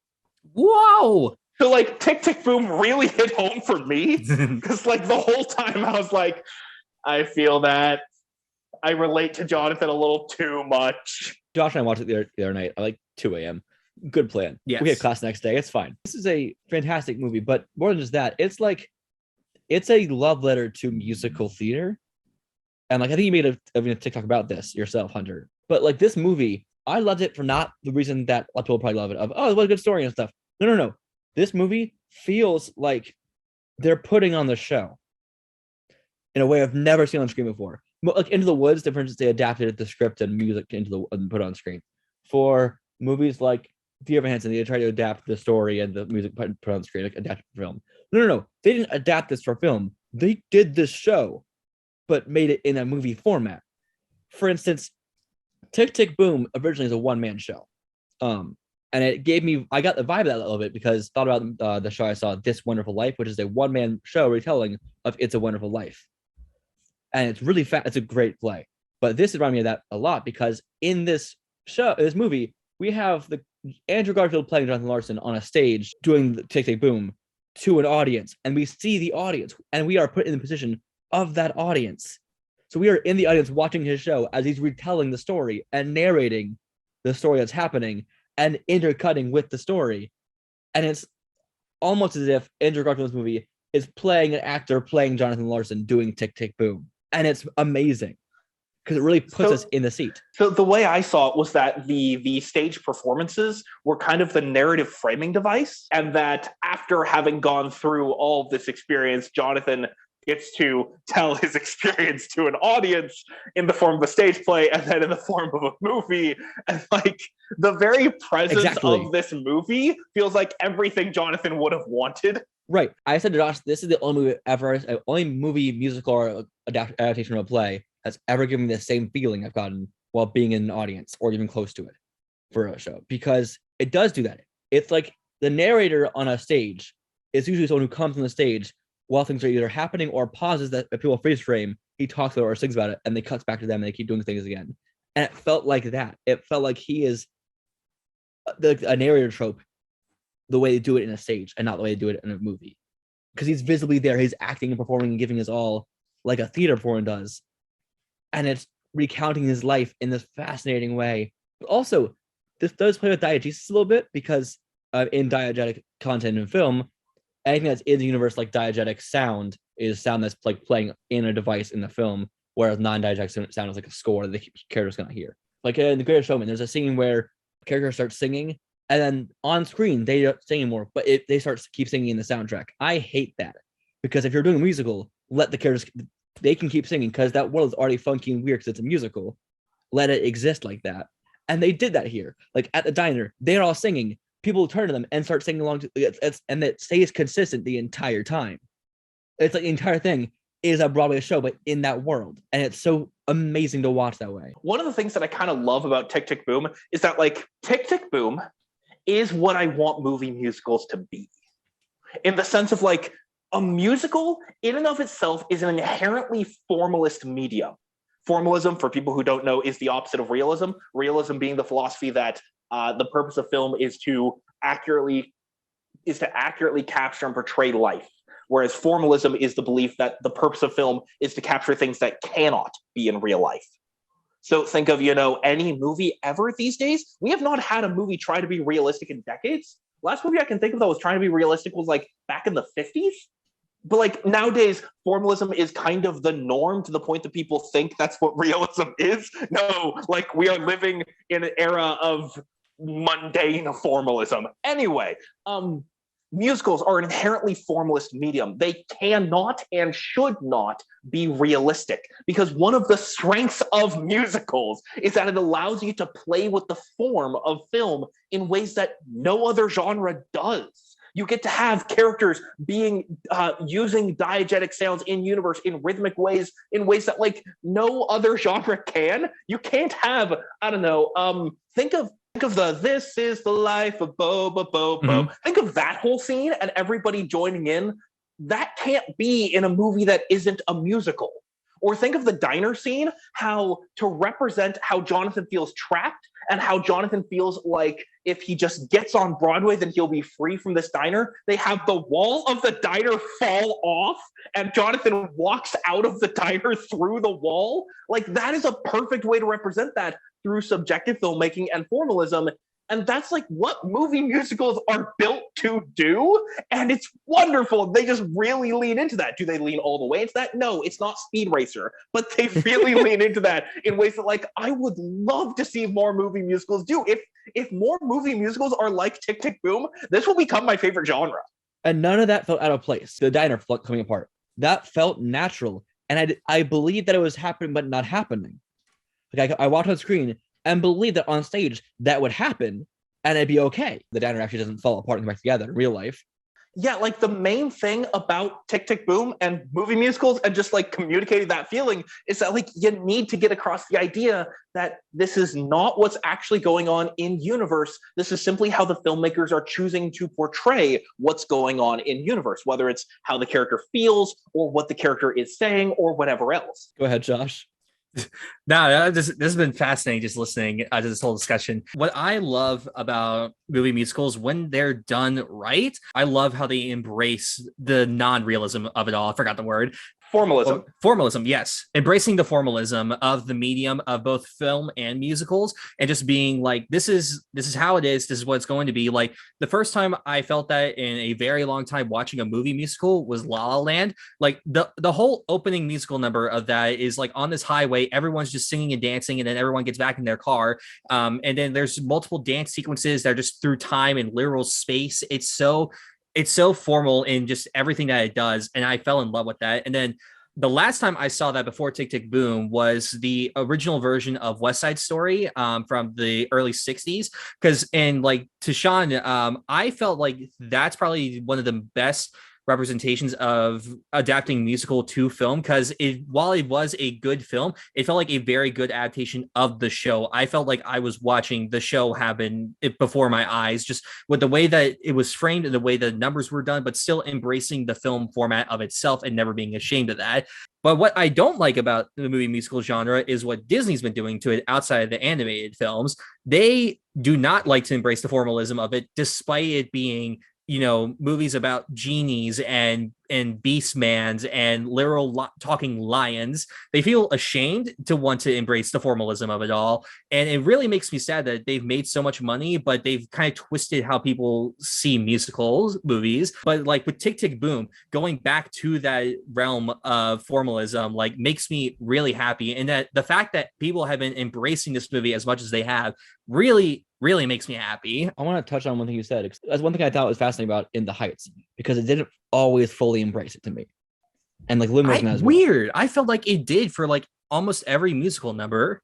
Whoa! So like Tick, Tick, Boom really hit home for me, because like the whole time I was like, I feel that I relate to Jonathan a little too much. Josh and I watched it the other night at like 2 a.m. Good plan. Yes. We had class next day. It's fine. This is a fantastic movie, but more than just that, it's a love letter to musical theater. And like I think you made a TikTok about this yourself, Hunter. But like this movie, I loved it for not the reason that a lot of people probably love it, of what a good story and stuff. No. This movie feels like they're putting on the show in a way I've never seen on screen before. Like Into the Woods, the difference is they adapted the script and music and put it on screen. For movies like Dear Evan Hansen, they tried to adapt the story and the music put on screen, like adapt for film. No. They didn't adapt this for film. They did this show, but made it in a movie format. For instance, Tick, Tick, Boom originally is a one-man show. And it gave me, I got the vibe of that a little bit because I thought about the show I saw, This Wonderful Life, which is a one-man show retelling of It's a Wonderful Life. And it's really fast. It's a great play. But this reminded me of that a lot because in this movie, we have the Andrew Garfield playing Jonathan Larson on a stage doing the Tick, Tick, Boom to an audience. And we see the audience and we are put in the position of that audience. So we are in the audience watching his show as he's retelling the story and narrating the story that's happening and intercutting with the story. And it's almost as if Andrew Garfield's movie is playing an actor playing Jonathan Larson doing Tick, Tick, Boom. And it's amazing because it really puts us in the seat. So the way I saw it was that the stage performances were kind of the narrative framing device, and that after having gone through all of this experience, Jonathan gets to tell his experience to an audience in the form of a stage play and then in the form of a movie. And like the very presence of this movie feels like everything Jonathan would have wanted. Right. I said to Josh, this is the only movie, musical, or adaptation of a play that's ever given me the same feeling I've gotten while being in an audience or even close to it for a show, because it does do that. It's like the narrator on a stage is usually someone who comes on the stage while things are either happening or pauses that people freeze frame. He talks about it or sings about it, and they cuts back to them and they keep doing things again. And it felt like that. It felt like he is a narrator trope the way they do it in a stage and not the way they do it in a movie. Because he's visibly there, he's acting and performing and giving his all like a theater performer does. And it's recounting his life in this fascinating way. But also, this does play with diegesis a little bit because in diegetic content in film, anything that's in the universe like diegetic sound is sound that's like playing in a device in the film, whereas non-diegetic sound is like a score that the character's gonna hear. Like in The Greatest Showman, there's a scene where a character starts singing, and then on screen they don't sing anymore, but they start to keep singing in the soundtrack. I hate that, because if you're doing a musical, let the characters, they can keep singing because that world is already funky and weird because it's a musical. Let it exist like that. And they did that here. Like at the diner, they're all singing. People turn to them and start singing along and it stays consistent the entire time. It's like the entire thing is a Broadway show, but in that world. And it's so amazing to watch that way. One of the things that I kind of love about Tick, Tick, Boom is that like Tick, Tick, Boom is what I want movie musicals to be. In the sense of like a musical in and of itself is an inherently formalist medium. Formalism, for people who don't know, is the opposite of realism. Realism being the philosophy that the purpose of film is to accurately capture and portray life. Whereas formalism is the belief that the purpose of film is to capture things that cannot be in real life. So think of, any movie ever these days. We have not had a movie try to be realistic in decades. Last movie I can think of that was trying to be realistic was like back in the 50s. But like nowadays, formalism is kind of the norm to the point that people think that's what realism is. No, like we are living in an era of mundane formalism. Anyway, musicals are an inherently formalist medium. They cannot and should not be realistic, because one of the strengths of musicals is that it allows you to play with the form of film in ways that no other genre does. You get to have characters being using diegetic sounds in universe in rhythmic ways, in ways that like no other genre can. You can't have, I don't know, think of the "This is the life of Bo Bo Bo Bo." Mhm. Think of that whole scene and everybody joining in. That can't be in a movie that isn't a musical. Or think of the diner scene, how to represent how Jonathan feels trapped and how Jonathan feels like if he just gets on Broadway, then he'll be free from this diner. They have the wall of the diner fall off and Jonathan walks out of the diner through the wall. Like, that is a perfect way to represent that through subjective filmmaking and formalism. And that's like what movie musicals are built to do. And it's wonderful. They just really lean into that. Do they lean all the way into that? No, it's not Speed Racer, but they really lean into that in ways that like I would love to see more movie musicals do. If more movie musicals are like Tick, Tick, Boom, this will become my favorite genre. And none of that felt out of place. The diner coming apart. That felt natural. And I believe that it was happening, but not happening. Like I watched on screen and believe that on stage that would happen and it'd be okay. The diner actually doesn't fall apart and come back together in real life. Yeah, like the main thing about Tick, Tick, Boom and movie musicals and just like communicating that feeling is that like you need to get across the idea that this is not what's actually going on in universe. This is simply how the filmmakers are choosing to portray what's going on in universe, whether it's how the character feels or what the character is saying or whatever else. Go ahead, Josh. No, this has been fascinating just listening to this whole discussion. What I love about movie musicals, when they're done right, I love how they embrace the non-realism of it all. I forgot the word. Formalism. Formalism, yes. Embracing the formalism of the medium of both film and musicals, and just being like, this is how it is. This is what it's going to be. Like, the first time I felt that in a very long time watching a movie musical was La La Land. Like the whole opening musical number of that is like on this highway, everyone's just singing and dancing, and then everyone gets back in their car. And then there's multiple dance sequences that are just through time and literal space. It's so formal in just everything that it does. And I fell in love with that. And then the last time I saw that before Tick, Tick, Boom was the original version of West Side Story from the early 60s. Because, and like to Sean, I felt like that's probably one of the best representations of adapting musical to film, because while it was a good film, it felt like a very good adaptation of the show. I felt like I was watching the show happen before my eyes, just with the way that it was framed and the way the numbers were done, but still embracing the film format of itself and never being ashamed of that. But what I don't like about the movie musical genre is what Disney's been doing to it outside of the animated films. They do not like to embrace the formalism of it, despite it being, you know, movies about genies and beastmans and literal talking lions. They feel ashamed to want to embrace the formalism of it all. And it really makes me sad that they've made so much money, but they've kind of twisted how people see musicals movies. But like with Tick, Tick, Boom, going back to that realm of formalism, like makes me really happy. And that the fact that people have been embracing this movie as much as they have really makes me happy. I want to touch on one thing you said. That's one thing I thought was fascinating about In the Heights, because it didn't always fully embrace it to me. And like Lynn as well. Weird. I felt like it did for like almost every musical number.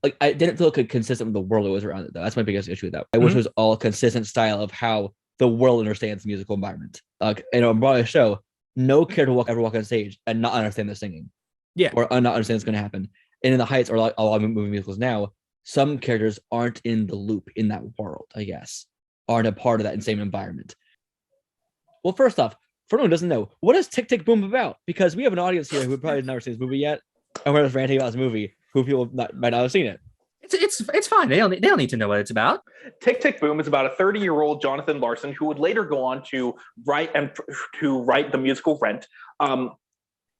Like I didn't feel consistent with the world it was around it, though. That's my biggest issue with that. I wish it was all a consistent style of how the world understands the musical environment. Like in a Broadway show, no character will ever walk on stage and not understand the singing. Yeah. Or not understand what's going to happen. And In the Heights, or like a lot of movie musicals now, some characters aren't in the loop in that world, I guess, aren't a part of that same environment. Well, first off, for anyone who doesn't know, what is Tick, Tick, Boom about? Because we have an audience here who probably never seen this movie yet, and we're just ranting about this movie, who people might not have seen it. It's fine. They don't need to know what it's about. Tick, Tick, Boom is about a 30-year-old Jonathan Larson who would later go on to write the musical Rent.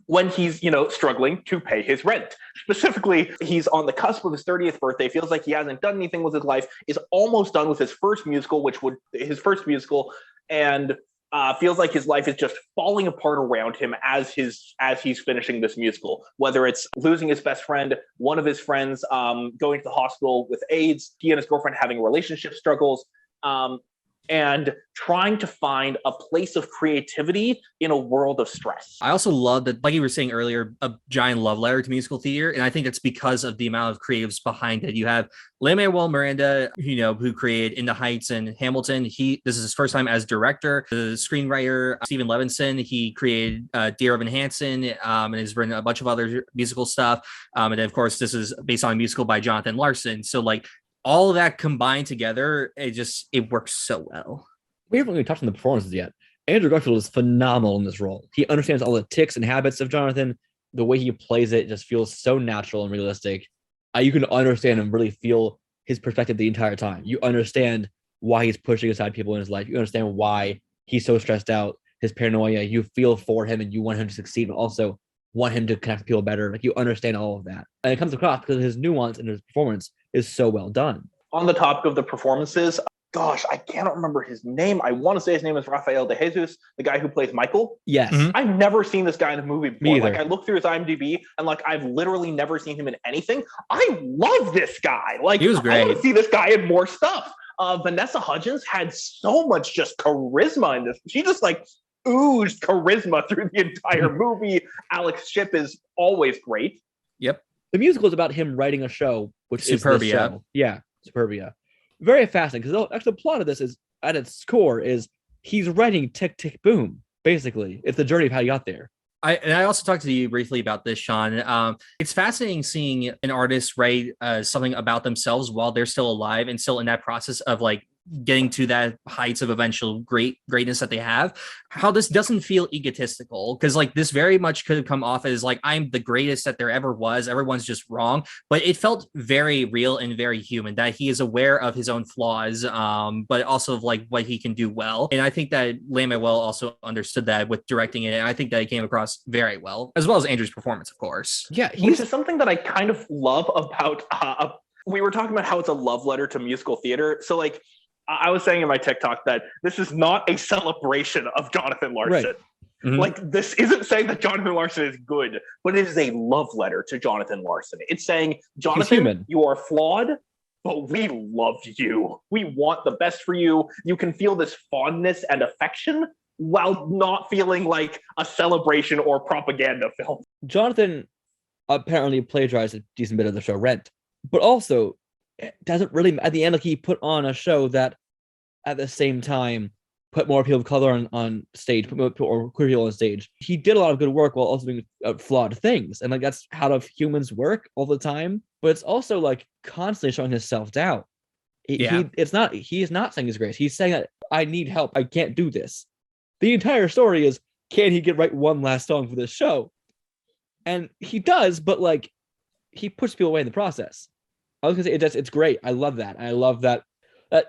When he's, struggling to pay his rent. Specifically, he's on the cusp of his 30th birthday, feels like he hasn't done anything with his life, is almost done with his first musical, and feels like his life is just falling apart around him as he's finishing this musical. Whether it's losing his best friend, one of his friends going to the hospital with AIDS, he and his girlfriend having relationship struggles, and trying to find a place of creativity in a world of stress. I also love that, like you were saying earlier, a giant love letter to musical theater. And I think it's because of the amount of creatives behind it. You have Lin-Manuel Miranda, who created In the Heights and Hamilton. This is his first time as director. The screenwriter, Stephen Levinson, he created Dear Evan Hansen, and has written a bunch of other musical stuff. And then, of course, this is based on a musical by Jonathan Larson. So, like, all of that combined together, it works so well. We haven't really touched on the performances yet. Andrew Garfield is phenomenal in this role. He understands all the tics and habits of Jonathan. The way he plays it just feels so natural and realistic. You can understand and really feel his perspective the entire time. You understand why he's pushing aside people in his life. You understand why he's so stressed out, his paranoia. You feel for him and you want him to succeed, but also want him to connect with people better. Like, you understand all of that. And it comes across because his nuance and his performance is so well done. On the topic of the performances, gosh, I cannot remember his name. I want to say his name is Rafael de Jesus, the guy who plays Michael. Yes. Mm-hmm. I've never seen this guy in a movie before. Me either. Like, I looked through his IMDb and I've literally never seen him in anything. I love this guy. Like, he was great. I want to see this guy in more stuff. Vanessa Hudgens had so much just charisma in this. She just oozed charisma through the entire movie. Alex Shipp is always great. Yep. The musical is about him writing a show, which is Superbia. this show. Yeah, Superbia. Very fascinating, because actually the plot of this is, at its core, is he's writing Tick, Tick, Boom. Basically, it's the journey of how he got there. I also talked to you briefly about this, Sean. It's fascinating seeing an artist write something about themselves while they're still alive and still in that process of getting to that heights of eventual greatness that they have. How this doesn't feel egotistical, because this very much could have come off as I'm the greatest that there ever was. Everyone's just wrong, but it felt very real and very human, that he is aware of his own flaws, but also of what he can do well. And I think that Lin-Manuel also understood that with directing it, and I think that it came across very well, as well as Andrew's performance, of course. Yeah, which is something that I kind of love about. We were talking about how it's a love letter to musical theater. So I was saying in my TikTok that this is not a celebration of Jonathan Larson. Right. Mm-hmm. This isn't saying that Jonathan Larson is good, but it is a love letter to Jonathan Larson. It's saying, Jonathan, you are flawed, but we love you. We want the best for you. You can feel this fondness and affection while not feeling like a celebration or propaganda film. Jonathan apparently plagiarized a decent bit of the show Rent, but also doesn't really, at the end, he put on a show that at the same time put more people of color on stage, put more queer people on stage. He did a lot of good work while also doing flawed things, and that's how humans work all the time. But it's also constantly showing his self-doubt. He is not saying his grace. He's saying that I need help. I can't do this. The entire story is, can he write one last song for this show? And he does, but he pushes people away in the process. I was gonna say it's great. I love that. I love that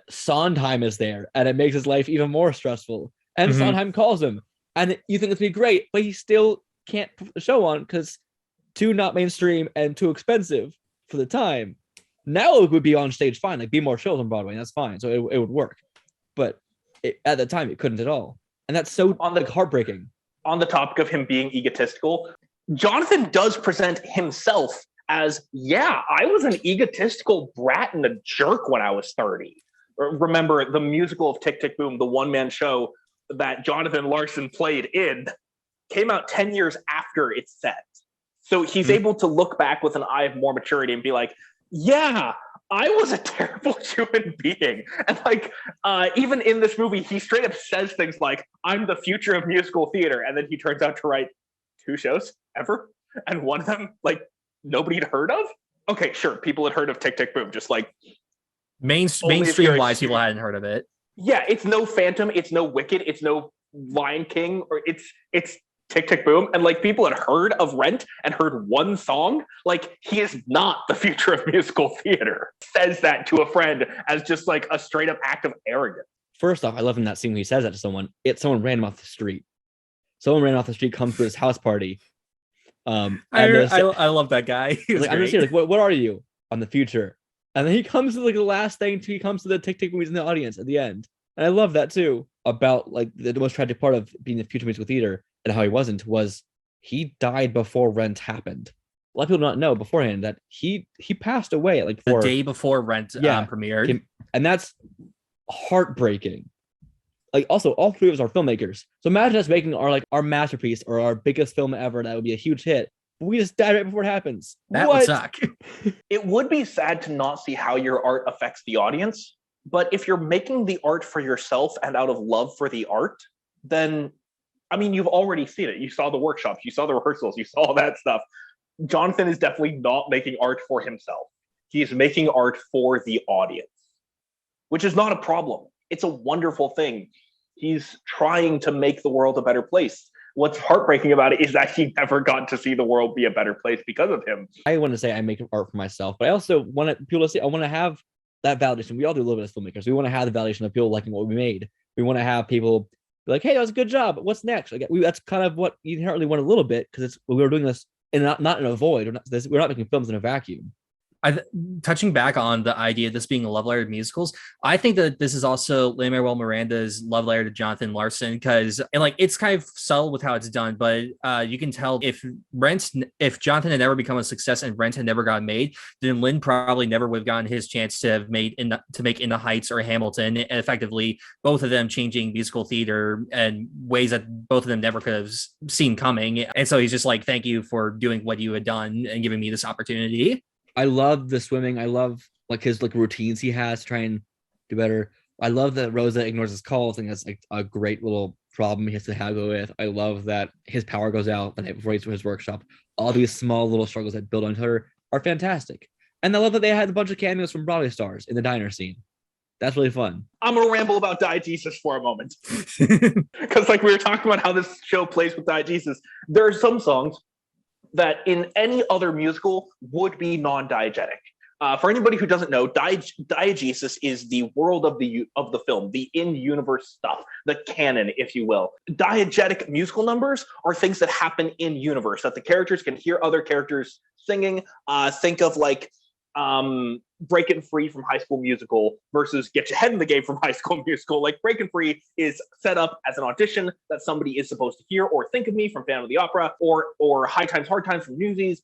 Sondheim is there, and it makes his life even more stressful. And Sondheim calls him, and you think it's gonna be great, but he still can't put the show on because too not mainstream and too expensive for the time. Now it would be on stage fine, be more shows on Broadway, and that's fine. So it would work. But at the time, it couldn't at all, and that's so heartbreaking. On the topic of him being egotistical, Jonathan does present himself as, I was an egotistical brat and a jerk when I was 30. Remember the musical of Tick, Tick, Boom, the one-man show that Jonathan Larson played in, came out 10 years after it's set. So he's able to look back with an eye of more maturity and be like, I was a terrible human being. And even in this movie, he straight up says things like, I'm the future of musical theater. And then he turns out to write 2 shows ever. And one of them, nobody had heard of. Okay, sure. People had heard of Tick, Tick, Boom. Just mainstream wise, people hadn't heard of it. Yeah, it's no Phantom. It's no Wicked. It's no Lion King. Or it's Tick, Tick, Boom. And people had heard of Rent and heard one song. He is not the future of musical theater. Says that to a friend as just a straight up act of arrogance. First off, I love in that scene when he says that to someone. It's someone random off the street. Someone ran off the street, comes to his house party. I love that guy. I'm just here, what are you? On the future. And then he comes to the last thing. He comes to the Tick Tick movies in the audience at the end. And I love that too. about like the most tragic part of being the future musical theater and how he wasn't was he died before Rent happened. A lot of people don't know beforehand that he passed away at like the day before Rent premiered, and that's heartbreaking. Like also, all three of us are filmmakers, so imagine us making our masterpiece or our biggest film ever. That would be a huge hit. But we just died right before it happens. That would suck. It would be sad to not see how your art affects the audience. But if you're making the art for yourself and out of love for the art, then, I mean, you've already seen it. You saw the workshops, you saw the rehearsals, you saw all that stuff. Jonathan is definitely not making art for himself. He is making art for the audience, which is not a problem. It's a wonderful thing. He's trying to make the world a better place. What's heartbreaking about it is that he never got to see the world be a better place because of him. I want to say I make art for myself, but I also want people to see, I want to have that validation. We all do a little bit as filmmakers. We want to have the validation of people liking what we made. We want to have people be like, hey, that was a good job. What's next? Like, that's kind of what you inherently want a little bit, because we were doing this and not in a void. We're not making films in a vacuum. Touching back on the idea of this being a love letter to musicals, I think that this is also Lin-Manuel Miranda's love letter to Jonathan Larson, because it's kind of subtle with how it's done, but you can tell if Jonathan had never become a success and Rent had never gotten made, then Lin probably never would have gotten his chance to have make In the Heights or Hamilton, and effectively both of them changing musical theater in ways that both of them never could have seen coming. And so he's just like, thank you for doing what you had done and giving me this opportunity. I love the swimming. I love like his routines he has to try and do better. I love that Rosa ignores his calls. I think that's like a great little problem he has to haggle with. I love that his power goes out the night before he's to his workshop. All these small little struggles that build on each other are fantastic. And I love that they had a bunch of cameos from Broadway stars in the diner scene. That's really fun. I'm gonna ramble about Diegesis for a moment. Because like we were talking about how this show plays with Diegesis. There are some songs that in any other musical would be non-diegetic. For anybody who doesn't know, diegesis is the world of the film, the in-universe stuff, the canon, if you will. Diegetic musical numbers are things that happen in universe, that the characters can hear other characters singing. Think of like Breaking Free from High School Musical versus Get Your Head in the Game from High School Musical. Like Breaking Free is set up as an audition that somebody is supposed to hear, or Think of Me from Phantom of the Opera, or High Times, Hard Times from Newsies.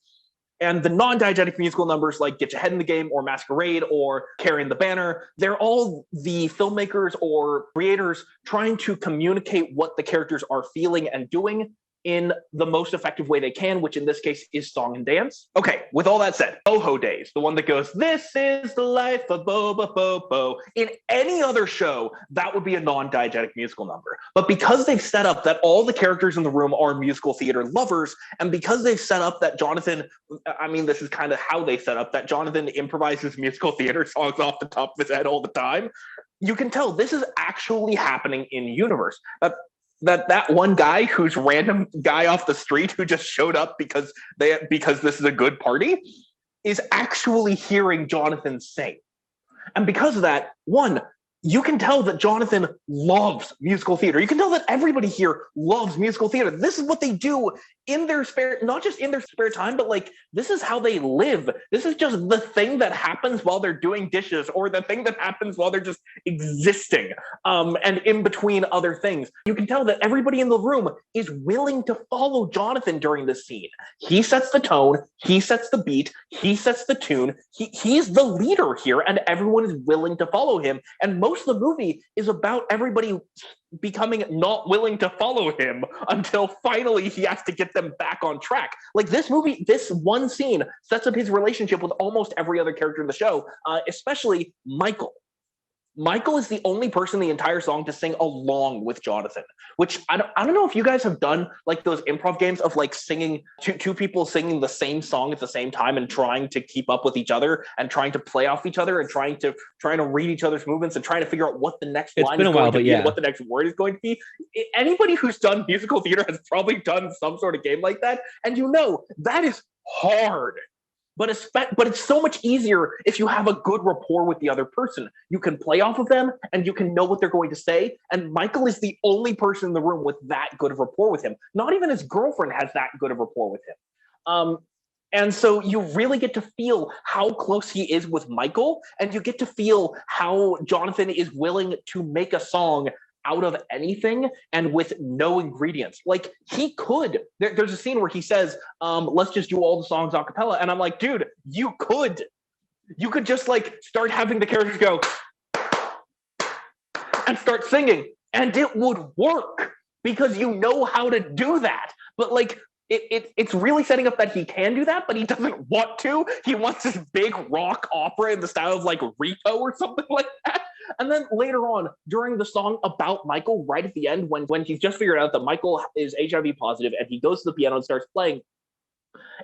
And the non-diegetic musical numbers like Get Your Head in the Game or Masquerade or Carrying the Banner, they're all the filmmakers or creators trying to communicate what the characters are feeling and doing in the most effective way they can, which in this case is song and dance. Okay, with all that said, Boho Days, the one that goes, this is the life of Boba Bobo. In any other show, that would be a non-diegetic musical number. But because they've set up that all the characters in the room are musical theater lovers, and because they've set up that Jonathan, I mean, this is kind of how they set up, that Jonathan improvises musical theater songs off the top of his head all the time, you can tell this is actually happening in universe. That one guy who's random guy off the street who just showed up because this is a good party is actually hearing Jonathan sing. And because of that, one, you can tell that Jonathan loves musical theater. You can tell that everybody here loves musical theater. This is what they do in their spare, not just in their spare time, but like, this is how they live. This is just the thing that happens while they're doing dishes, or the thing that happens while they're just existing, and in between other things. You can tell that everybody in the room is willing to follow Jonathan during this scene. He sets the tone, he sets the beat, he sets the tune. He's the leader here, and everyone is willing to follow him. And most of the movie is about everybody becoming not willing to follow him until finally he has to get them back on track. Like this movie, this one scene sets up his relationship with almost every other character in the show, especially Michael. Michael is the only person in the entire song to sing along with Jonathan, which I don't know if you guys have done like those improv games of like singing two people singing the same song at the same time and trying to keep up with each other and trying to play off each other and trying to read each other's movements and trying to figure out what the next line is going to be and what the next word is going to be. Anybody who's done musical theater has probably done some sort of game like that. And you know, that is hard. But it's so much easier if you have a good rapport with the other person. You can play off of them and you can know what they're going to say. And Michael is the only person in the room with that good of rapport with him. Not even his girlfriend has that good of rapport with him. And so you really get to feel how close he is with Michael, and you get to feel how Jonathan is willing to make a song out of anything and with no ingredients. Like he could. There's a scene where he says, let's just do all the songs a cappella. And I'm like, dude, you could just like start having the characters go and start singing, and it would work because you know how to do that. But like it's really setting up that he can do that, but he doesn't want to. He wants this big rock opera in the style of like Rito or something like that. And then later on, during the song about Michael, right at the end, when he's just figured out that Michael is HIV positive and he goes to the piano and starts playing,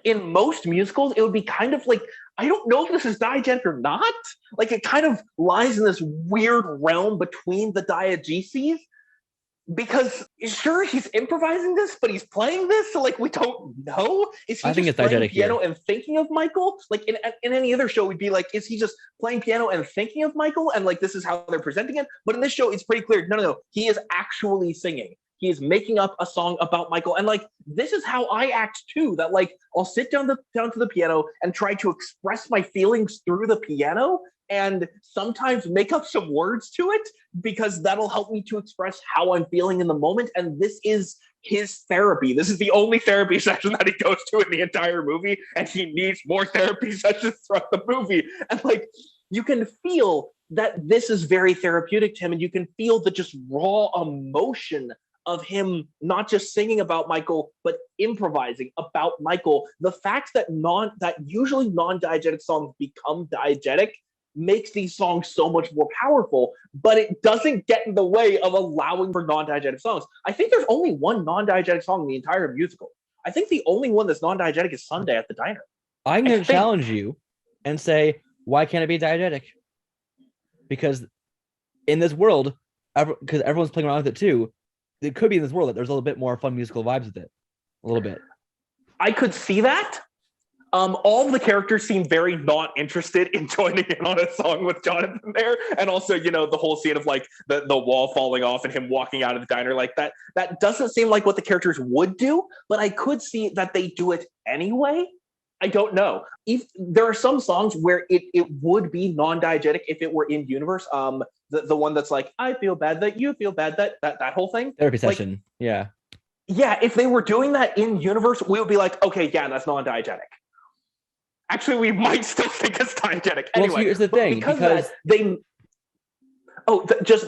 in most musicals, it would be kind of like, I don't know if this is diegetic or not. Like it kind of lies in this weird realm between the diegeses, because sure, he's improvising this, but he's playing this, so like we don't know. Is he I think just it's playing diegetic piano here. and thinking of Michael? Like in any other show, we'd be like, is he just playing piano and thinking of Michael? And like this is how they're presenting it. But in this show, it's pretty clear. No. He is actually singing. He is making up a song about Michael. And like this is how I act too. That like I'll sit down to the piano and try to express my feelings through the piano, and sometimes make up some words to it because that'll help me to express how I'm feeling in the moment. And this is his therapy. This is the only therapy session that he goes to in the entire movie, and he needs more therapy sessions throughout the movie. And like you can feel that this is very therapeutic to him, and you can feel the just raw emotion of him not just singing about Michael, but improvising about Michael. The fact that usually non-diegetic songs become diegetic makes these songs so much more powerful, but it doesn't get in the way of allowing for non-diegetic songs. I think there's only one non-diegetic song in the entire musical. I think the only one that's non-diegetic is Sunday at the Diner. I'm going to challenge you and say, why can't it be diegetic? Because in this world, because everyone's playing around with it too, it could be in this world that there's a little bit more fun musical vibes with it. A little bit. I could see that. All of the characters seem very not interested in joining in on a song with Jonathan there. And also, the whole scene of like the wall falling off and him walking out of the diner like that. That doesn't seem like what the characters would do, but I could see that they do it anyway. I don't know. There are some songs where it would be non-diegetic if it were in universe. The one that's like, I feel bad that you feel bad, that whole thing. Therapy session. Yeah. Yeah, if they were doing that in universe, we would be like, okay, yeah, that's non-diegetic. Actually, we might still think it's diegetic. Well, anyway, here's the thing, because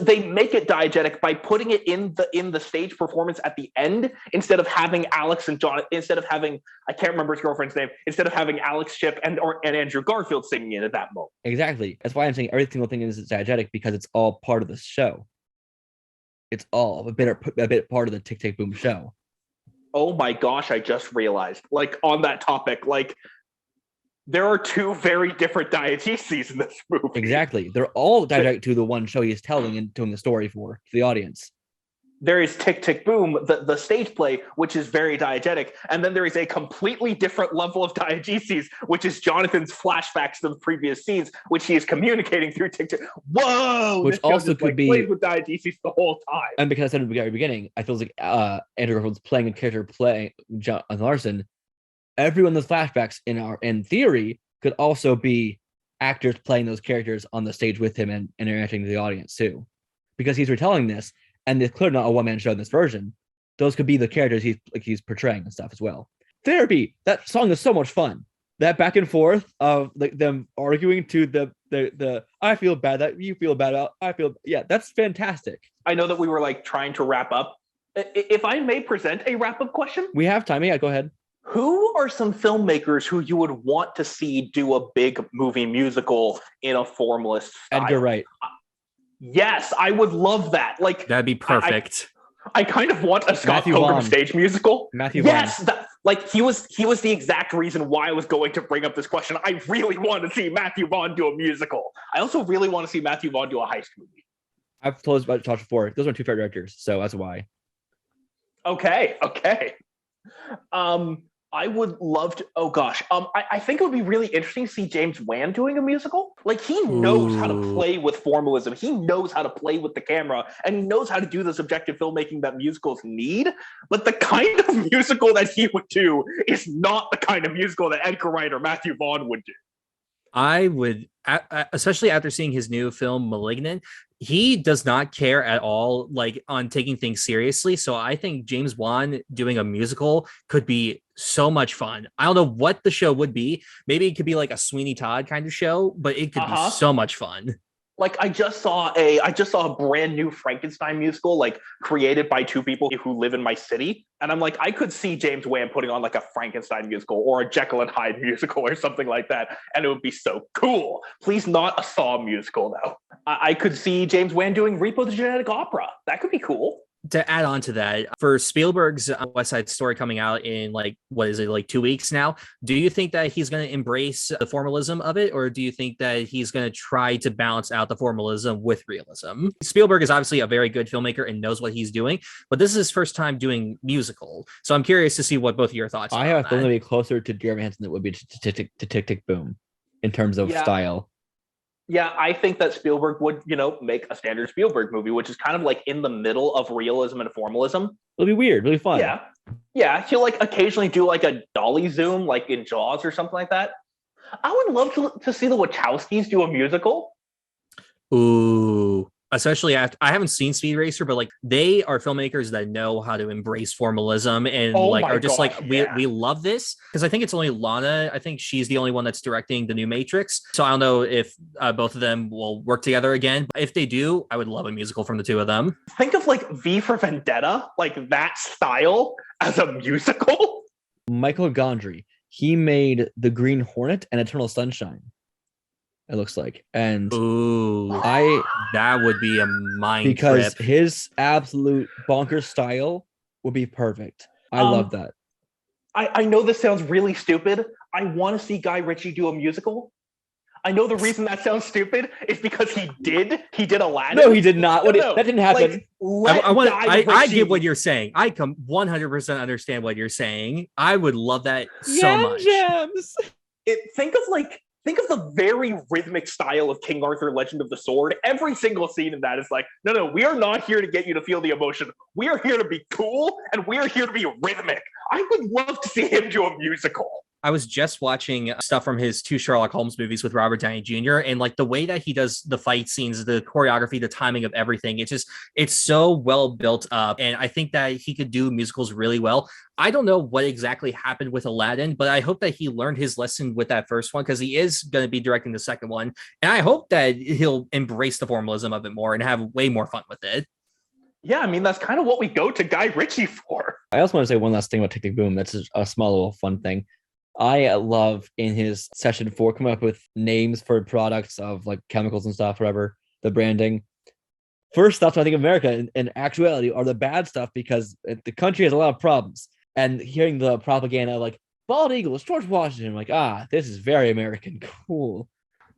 they make it diegetic by putting it in the stage performance at the end, instead of having Alex and John, instead of having, I can't remember his girlfriend's name, instead of having Alex Shipp and Andrew Garfield singing it at that moment. Exactly. That's why I'm saying every single thing is diegetic, because it's all part of the show. It's all a bit part of the Tick Tick Boom show. Oh my gosh, I just realized, like on that topic, like there are two very different diegeses in this movie. Exactly. They're all diegetic to the one show he's telling and doing the story for to the audience. There is Tick Tick Boom, the stage play, which is very diegetic. And then there is a completely different level of diegeses, which is Jonathan's flashbacks to the previous scenes, which he is communicating through Tick Tick. Whoa! Which also could be played with diegeses the whole time. And because I said at the very beginning, I feel like Andrew Garfield's playing a character playing Jonathan Larson. Everyone in those flashbacks in theory could also be actors playing those characters on the stage with him and interacting with the audience too, because he's retelling this, and it's clearly not a one-man show in this version. Those could be the characters he's portraying and stuff as well. Therapy, that song is so much fun. That back and forth of like them arguing to the I feel bad that you feel bad about that's fantastic. I know that we were like trying to wrap up. If I may present a wrap-up question, we have time. Yeah, go ahead. Who are some filmmakers who you would want to see do a big movie musical in a formalist style? Edgar Wright. Yes, I would love that. Like that'd be perfect. I kind of want a Scott Pilgrim stage musical. Matthew yes, like he was the exact reason why I was going to bring up this question. I really want to see Matthew Vaughn do a musical. I also really want to see Matthew Vaughn do a heist movie. I've told us about Josh before. Those are my two favorite directors, so that's why. Okay. I would love to. Oh gosh, I think it would be really interesting to see James Wan doing a musical. Like he knows how to play with formalism. He knows how to play with the camera, and he knows how to do the subjective filmmaking that musicals need. But the kind of musical that he would do is not the kind of musical that Edgar Wright or Matthew Vaughn would do. I would, especially after seeing his new film *Malignant*, he does not care at all, like, on taking things seriously. So I think James Wan doing a musical could be so much fun. I don't know what the show would be. Maybe it could be like a Sweeney Todd kind of show, but it could be so much fun. Like I just saw a brand new Frankenstein musical, like created by two people who live in my city. And I'm like, I could see James Wan putting on like a Frankenstein musical or a Jekyll and Hyde musical or something like that. And it would be so cool. Please not a Saw musical though. I could see James Wan doing Repo the Genetic Opera. That could be cool. To add on to that, for Spielberg's West Side Story coming out in like 2 weeks now, do you think that he's going to embrace the formalism of it, or do you think that he's going to try to balance out the formalism with realism? Spielberg is obviously a very good filmmaker and knows what he's doing, but this is his first time doing musical, so I'm curious to see what both of your thoughts are. I have a feeling to be closer to Dear Evan Hansen than it would be to Tick Tick Boom in terms of style. Yeah, I think that Spielberg would, make a standard Spielberg movie, which is kind of like in the middle of realism and formalism. It'll be weird, really fun. Yeah. He'll like occasionally do like a dolly zoom, like in Jaws or something like that. I would love to see the Wachowskis do a musical. Ooh. Especially after, I haven't seen Speed Racer, but like they are filmmakers that know how to embrace formalism and are just we love this, because I think it's only Lana. I think she's the only one that's directing the new Matrix. So I don't know if both of them will work together again. If they do, I would love a musical from the two of them. Think of like V for Vendetta, like that style as a musical. Michael Gondry, he made The Green Hornet and Eternal Sunshine. It looks like, and that would be a mind because trip. His absolute bonkers style would be perfect. I love that. I know this sounds really stupid. I want to see Guy Ritchie do a musical. I know the reason that sounds stupid is because he did Aladdin. No, he did not. That didn't happen. I get what you're saying. I 100% understand what you're saying. I would love that so much. Think of the very rhythmic style of King Arthur, Legend of the Sword. Every single scene in that is like, no, we are not here to get you to feel the emotion. We are here to be cool, and we are here to be rhythmic. I would love to see him do a musical. I was just watching stuff from his 2 Sherlock Holmes movies with Robert Downey Jr. and like the way that he does the fight scenes, the choreography, the timing of everything. It's so well built up. And I think that he could do musicals really well. I don't know what exactly happened with Aladdin, but I hope that he learned his lesson with that first one, because he is going to be directing the second one. And I hope that he'll embrace the formalism of it more and have way more fun with it. Yeah, I mean, that's kind of what we go to Guy Ritchie for. I also want to say one last thing about Tick Tick Boom. That's a small little fun thing. I love in his session 4 coming up with names for products of like chemicals and stuff, whatever, the branding. First, that's what I think America in actuality are the bad stuff, because the country has a lot of problems. And hearing the propaganda like bald eagles, George Washington, I'm like, this is very American. Cool.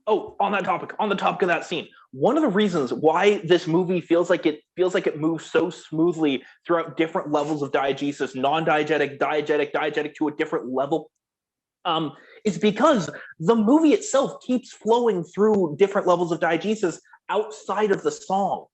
Oh, on the topic of that scene, one of the reasons why this movie feels like it moves so smoothly throughout different levels of diegesis, non-diegetic, diegetic to a different level, is because the movie itself keeps flowing through different levels of diegesis outside of the songs.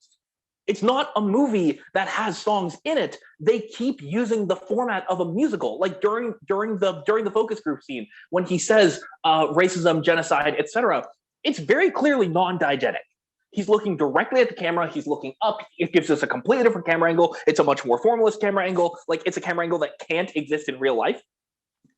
It's not a movie that has songs in it. They keep using the format of a musical. Like during the focus group scene, when he says racism, genocide, etc., it's very clearly non-diegetic. He's looking directly at the camera. He's looking up. It gives us a completely different camera angle. It's a much more formalist camera angle. Like, it's a camera angle that can't exist in real life.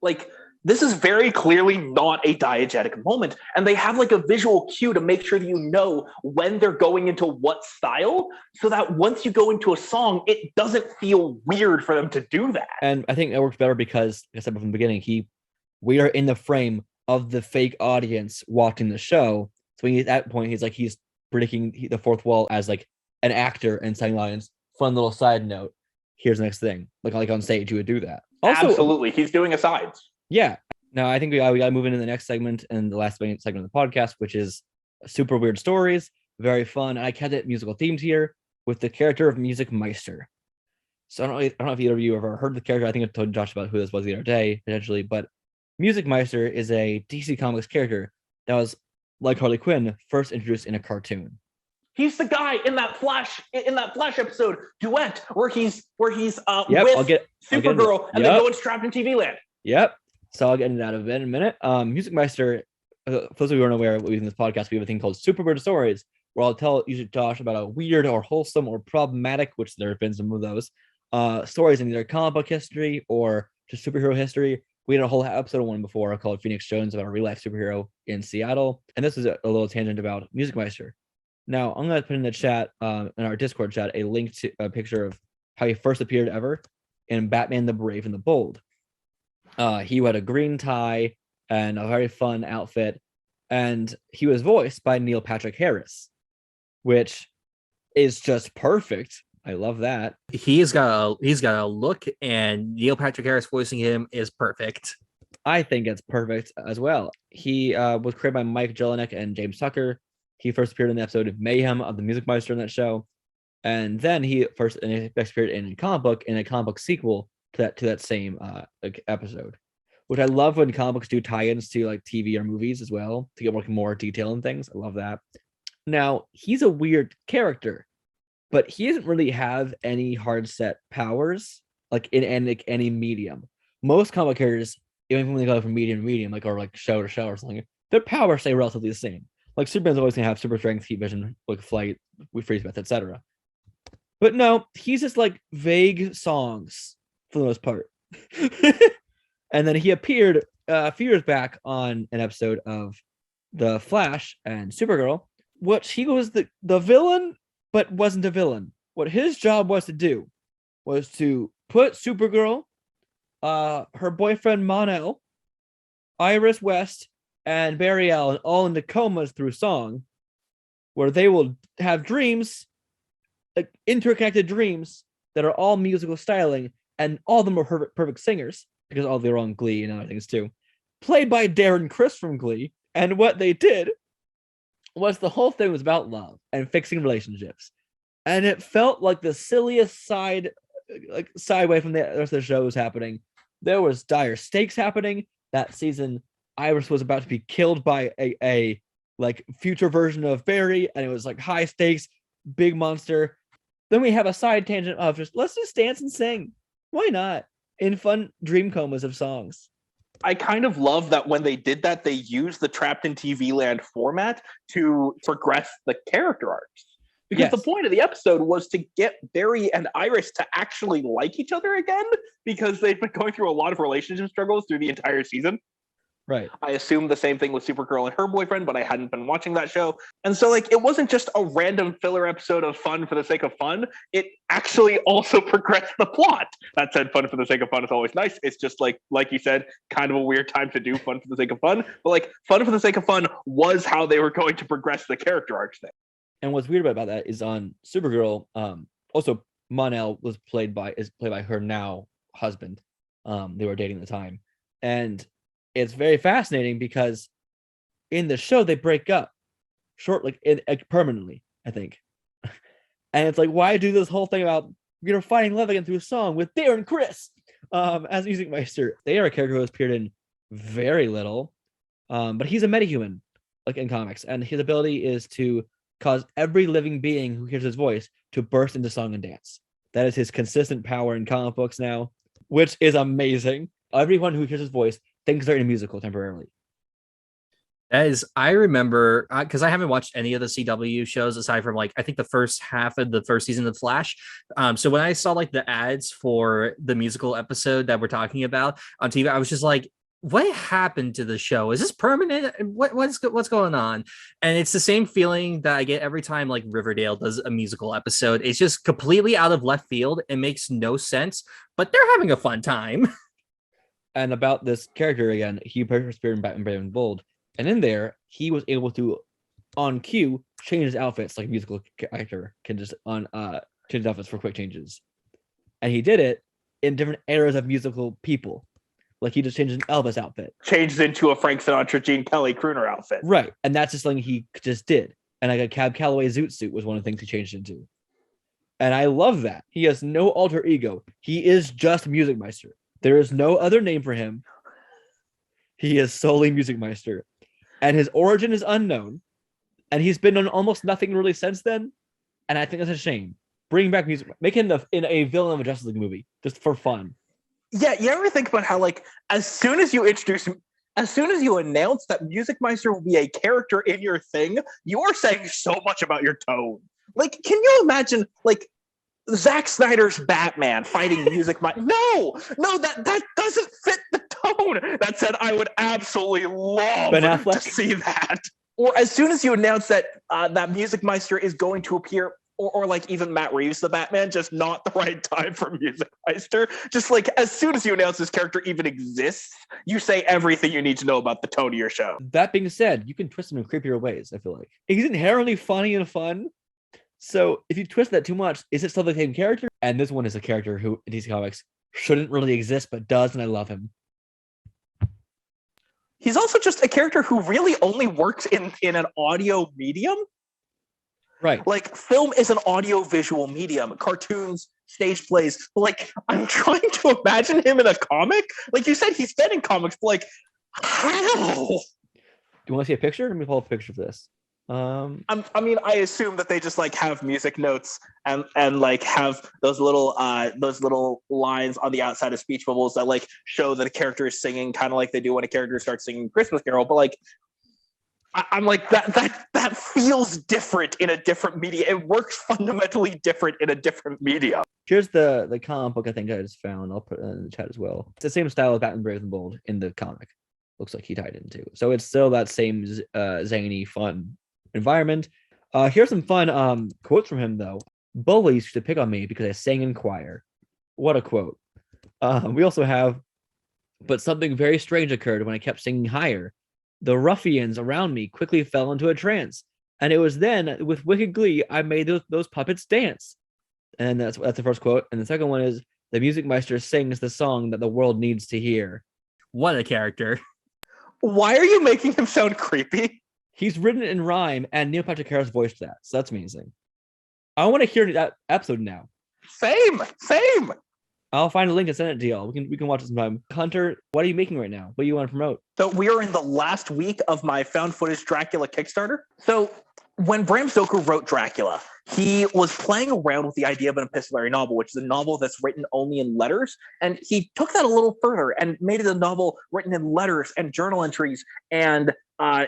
Like, this is very clearly not a diegetic moment. And they have like a visual cue to make sure that you know when they're going into what style, so that once you go into a song, it doesn't feel weird for them to do that. And I think it works better because, like I said from the beginning, we are in the frame of the fake audience watching the show. So at that point, he's breaking the fourth wall as like an actor and saying, "Audience, fun little side note. Here's the next thing." Like on stage, you would do that. Also, absolutely, he's doing asides. Yeah. Now I think we got to move into the next segment and the last segment of the podcast, which is super weird stories. Very fun. And I kept it musical themed here with the character of Music Meister. So I don't know if either of you ever heard the character. I think I told Josh about who this was the other day, potentially. But Music Meister is a DC Comics character that was, like Harley Quinn, first introduced in a cartoon. He's the guy in that Flash episode, Duet, where he's with Supergirl and they go and strapped in TV Land. Yep. So I'll get into that in a minute. Music Meister, for those of you who aren't aware of what we do in this podcast, we have a thing called Super Weird Stories, where I'll tell usually Josh about a weird or wholesome or problematic, which there have been some of those, stories in either comic book history or just superhero history. We had a whole episode of one before called Phoenix Jones about a real life superhero in Seattle. And this is a little tangent about Music Meister. Now, I'm going to put in the chat, in our Discord chat, a link to a picture of how he first appeared ever in Batman the Brave and the Bold. He had a green tie and a very fun outfit. And he was voiced by Neil Patrick Harris, which is just perfect. I love that. He's got a look, and Neil Patrick Harris voicing him is perfect. I think it's perfect as well. He was created by Mike Jelinek and James Tucker. He first appeared in the episode of Mayhem of the Music Meister in that show, and then he first appeared in a comic book sequel to that same episode. Which I love when comic books do tie-ins to like TV or movies as well to get more detail and things. I love that. Now, he's a weird character, but he doesn't really have any hard set powers like in any medium. Most comic characters, even when they go from medium to medium, like or like show to show or something, their powers stay relatively the same. Like Superman's always gonna have super strength, heat vision, like flight, freeze breath, etc. But no, he's just like vague songs for the most part. And then he appeared a few years back on an episode of The Flash and Supergirl, which he was the villain, but wasn't a villain. What his job was to do was to put Supergirl, her boyfriend Mon-El, Iris West, and Barry Allen all into comas through song, where they will have dreams, like interconnected dreams that are all musical styling, and all of them are perfect singers. Because all they're on Glee and other things too, played by Darren Criss from Glee. And what they did was the whole thing was about love and fixing relationships, and it felt like the silliest sideway from the rest of the show was happening. There was dire stakes happening that season. Iris was about to be killed by a like future version of Barry, and it was like high stakes, big monster. Then we have a side tangent of let's just dance and sing. Why not? In fun dream comas of songs. I kind of love that when they did that, they used the Trapped in TV Land format to progress the character arcs. Because the point of the episode was to get Barry and Iris to actually like each other again, because they've been going through a lot of relationship struggles through the entire season. Right. I assumed the same thing with Supergirl and her boyfriend, but I hadn't been watching that show. And so like it wasn't just a random filler episode of fun for the sake of fun. It actually also progressed the plot. That said, fun for the sake of fun is always nice. It's just like you said, kind of a weird time to do fun for the sake of fun. But like fun for the sake of fun was how they were going to progress the character arcs there. And what's weird about that is on Supergirl, also Mon-El is played by her now husband. They were dating at the time. And it's very fascinating because in the show they break up permanently, I think. And it's like, why do this whole thing about finding love again through a song with Darren Criss as Music Meister? They are a character who has appeared in very little, but he's a metahuman, like in comics, and his ability is to cause every living being who hears his voice to burst into song and dance. That is his consistent power in comic books now, which is amazing. Everyone who hears his voice thinks they're in a musical temporarily. As I remember, because I haven't watched any of the CW shows aside from I think the first half of the first season of The Flash. So when I saw the ads for the musical episode that we're talking about on TV, I was just like, what happened to the show? Is this permanent? What's going on? And it's the same feeling that I get every time Riverdale does a musical episode. It's just completely out of left field. It makes no sense, but they're having a fun time. And about this character again, he appeared in Batman Brave and Bold, and in there he was able to, on cue, change his outfits like a musical actor can just change his outfits for quick changes, and he did it in different eras of musical people. Like he just changed an Elvis outfit, changed into a Frank Sinatra, Gene Kelly crooner outfit, right? And that's just something he just did. And a Cab Calloway zoot suit was one of the things he changed into, and I love that he has no alter ego. He is just Music Meister. There is no other name for him. He is solely Music Meister. And his origin is unknown. And he's been on almost nothing really since then. And I think that's a shame. Bring back music. Make him in a villain of a Justice League movie. Just for fun. Yeah, you ever think about how, as soon as you introduce as soon as you announce that Music Meister will be a character in your thing, you are saying so much about your tone. Like, can you imagine, like, Zack Snyder's Batman fighting Music Meister? No, that doesn't fit the tone. That said, I would absolutely love to see that. Or as soon as you announce that that Music Meister is going to appear, or like even Matt Reeves, the Batman, just not the right time for Music Meister. Just like as soon as you announce this character even exists, you say everything you need to know about the tone of your show. That being said, you can twist him in creepier ways, I feel like. He's inherently funny and fun. So if you twist that too much, is it still the same character? And this one is a character who in DC Comics shouldn't really exist, but does, and I love him. He's also just a character who really only works in an audio medium. Right. Like, film is an audio-visual medium. Cartoons, stage plays. But, like, I'm trying to imagine him in a comic. Like you said, he's been in comics, but, like, how? Do you want to see a picture? Let me pull up a picture of this. I mean, I assume that they just like have music notes and like have those little lines on the outside of speech bubbles that like show that a character is singing, kind of like they do when a character starts singing Christmas Carol. But like, I'm like that feels different in a different media. It works fundamentally different in a different media. Here's the comic book I think I just found. I'll put it in the chat as well. It's the same style as Batman Brave and Bold in the comic. Looks like he tied into. So it's still that same zany, fun environment. Here's some fun quotes from him though. Bullies used to pick on me because I sang in choir. What a quote. We also have, but something very strange occurred when I kept singing higher. The ruffians around me quickly fell into a trance, and it was then with wicked glee I made those puppets dance. And that's the first quote. And the second one is, the Music Meister sings the song that the world needs to hear. What a character. Why are you making him sound creepy? He's written it in rhyme, and Neil Patrick Harris voiced that, so that's amazing. I want to hear that episode now. Same. I'll find a link and send it to y'all. We can watch it sometime. Hunter, what are you making right now? What do you want to promote? So we are in the last week of my found footage Dracula Kickstarter. So when Bram Stoker wrote Dracula, he was playing around with the idea of an epistolary novel, which is a novel that's written only in letters. And he took that a little further and made it a novel written in letters and journal entries and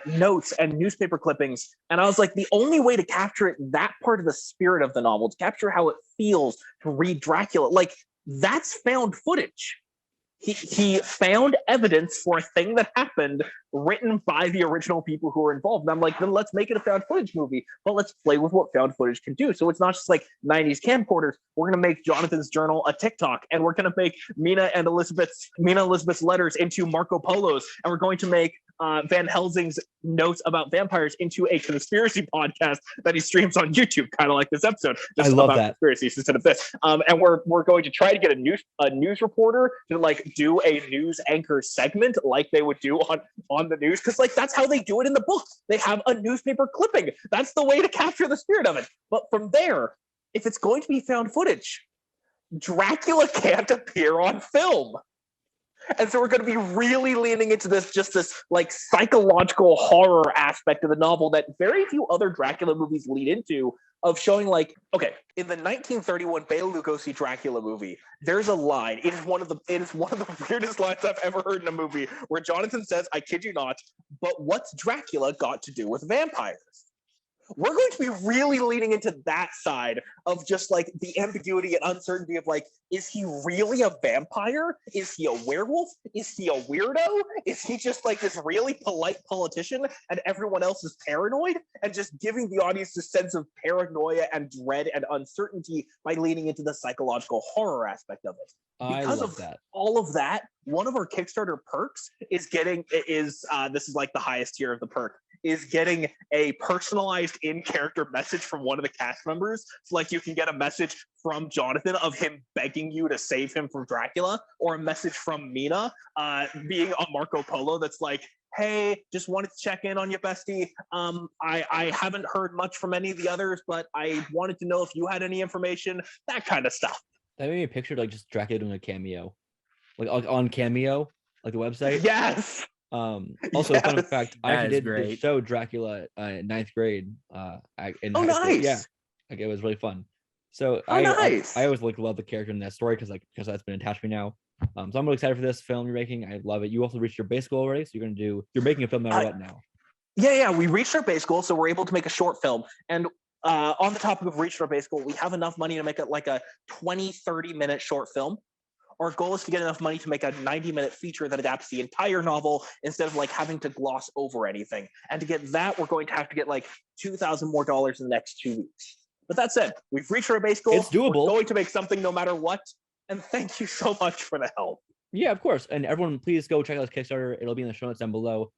notes and newspaper clippings. And I was like, the only way to capture that part of the spirit of the novel, to capture how it feels to read Dracula, like that's found footage. He found evidence for a thing that happened written by the original people who were involved. And I'm like, then let's make it a found footage movie, but let's play with what found footage can do. So it's not just like 90s camcorders. We're going to make Jonathan's journal a TikTok, and we're going to make Mina Elizabeth's letters into Marco Polo's, and we're going to make Van Helsing's notes about vampires into a conspiracy podcast that he streams on YouTube, kind of like this episode. Just I love that. Conspiracies instead of this. And we're going to try to get a news reporter to like do a news anchor segment like they would do on the news, because like that's how they do it in the book. They have a newspaper clipping. That's the way to capture the spirit of it. But from there, if it's going to be found footage, Dracula can't appear on film. And so we're going to be really leaning into this like psychological horror aspect of the novel that very few other Dracula movies lead into, of showing like, okay, in the 1931 Bela Lugosi Dracula movie, there's a line. It is one of the weirdest lines I've ever heard in a movie, where Jonathan says, I kid you not, but what's Dracula got to do with vampires? We're going to be really leaning into that side of just like the ambiguity and uncertainty of like, is he really a vampire? Is he a werewolf? Is he a weirdo? Is he just like this really polite politician and everyone else is paranoid? And just giving the audience a sense of paranoia and dread and uncertainty by leaning into the psychological horror aspect of it. Because of that, all of that, one of our Kickstarter perks is this is like the highest tier of the perk, is getting a personalized in-character message from one of the cast members. So like you can get a message from Jonathan of him begging you to save him from Dracula, or a message from Mina being on Marco Polo that's like, hey, just wanted to check in on you, bestie. I haven't heard much from any of the others, but I wanted to know if you had any information, that kind of stuff. That made me picture like just Dracula doing a cameo, like on Cameo, like the website. Yes. Also, yes. Fun fact, I actually did the show Dracula in ninth grade. In high nice. School. Yeah, like it was really fun. So nice. I always like love the character in that story because that's been attached to me now. So I'm really excited for this film you're making. I love it. You also reached your base goal already, so you're making a film no matter what now. Yeah, we reached our base goal, so we're able to make a short film. And on the topic of reaching our base goal, we have enough money to make it like a 20-30 minute short film. Our goal is to get enough money to make a 90-minute feature that adapts the entire novel instead of like having to gloss over anything. And to get that, we're going to have to get like $2,000 more in the next 2 weeks. But that said, we've reached our base goal. It's doable. We're going to make something no matter what. And thank you so much for the help. Yeah, of course. And everyone, please go check out this Kickstarter. It'll be in the show notes down below.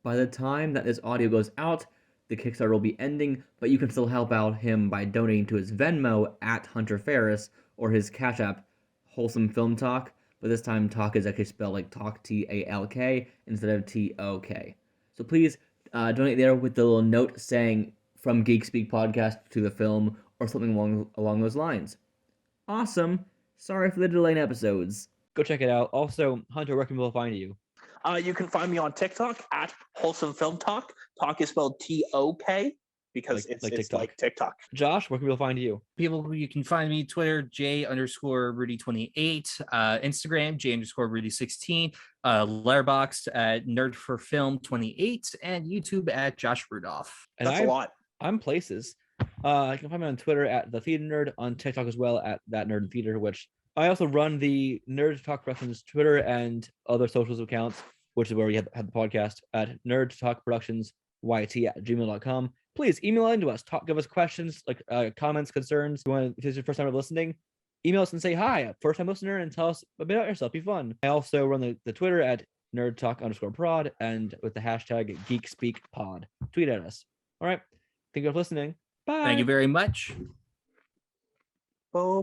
By the time that this audio goes out, the Kickstarter will be ending, but you can still help out him by donating to his Venmo at Hunter Ferris or his CashApp, WholesomeFilmTalk. But this time, talk is actually spelled like talk, T-A-L-K, instead of T-O-K. So please donate there with the little note saying from GeekSpeak podcast to the film or something along those lines. Awesome. Sorry for the delay in episodes. Go check it out. Also, Hunter, where can people find you? You can find me on TikTok at WholesomeFilmTalk. Talk is spelled T-O-K because it's like TikTok. Josh, where can people find you? You can find me Twitter, J_Rudy28, Instagram, J_Rudy16, Letterboxd at NerdForFilm28, and YouTube at Josh Rudolph. And that's a lot. I'm places. You can find me on Twitter at The Theater Nerd, on TikTok as well at That Nerd Theater, which I also run the Nerd Talk Productions Twitter and other socials accounts, which is where we had the podcast at nerdtalkproductionsyt@gmail.com. Please email into us. Give us questions, like comments, concerns. If this is your first time listening, email us and say hi, first time listener, and tell us a bit about yourself. Be fun. I also run the Twitter at nerdtalk_prod and with the hashtag GeekSpeakPod. Tweet at us. All right. Thank you for listening. Bye. Thank you very much. Bye.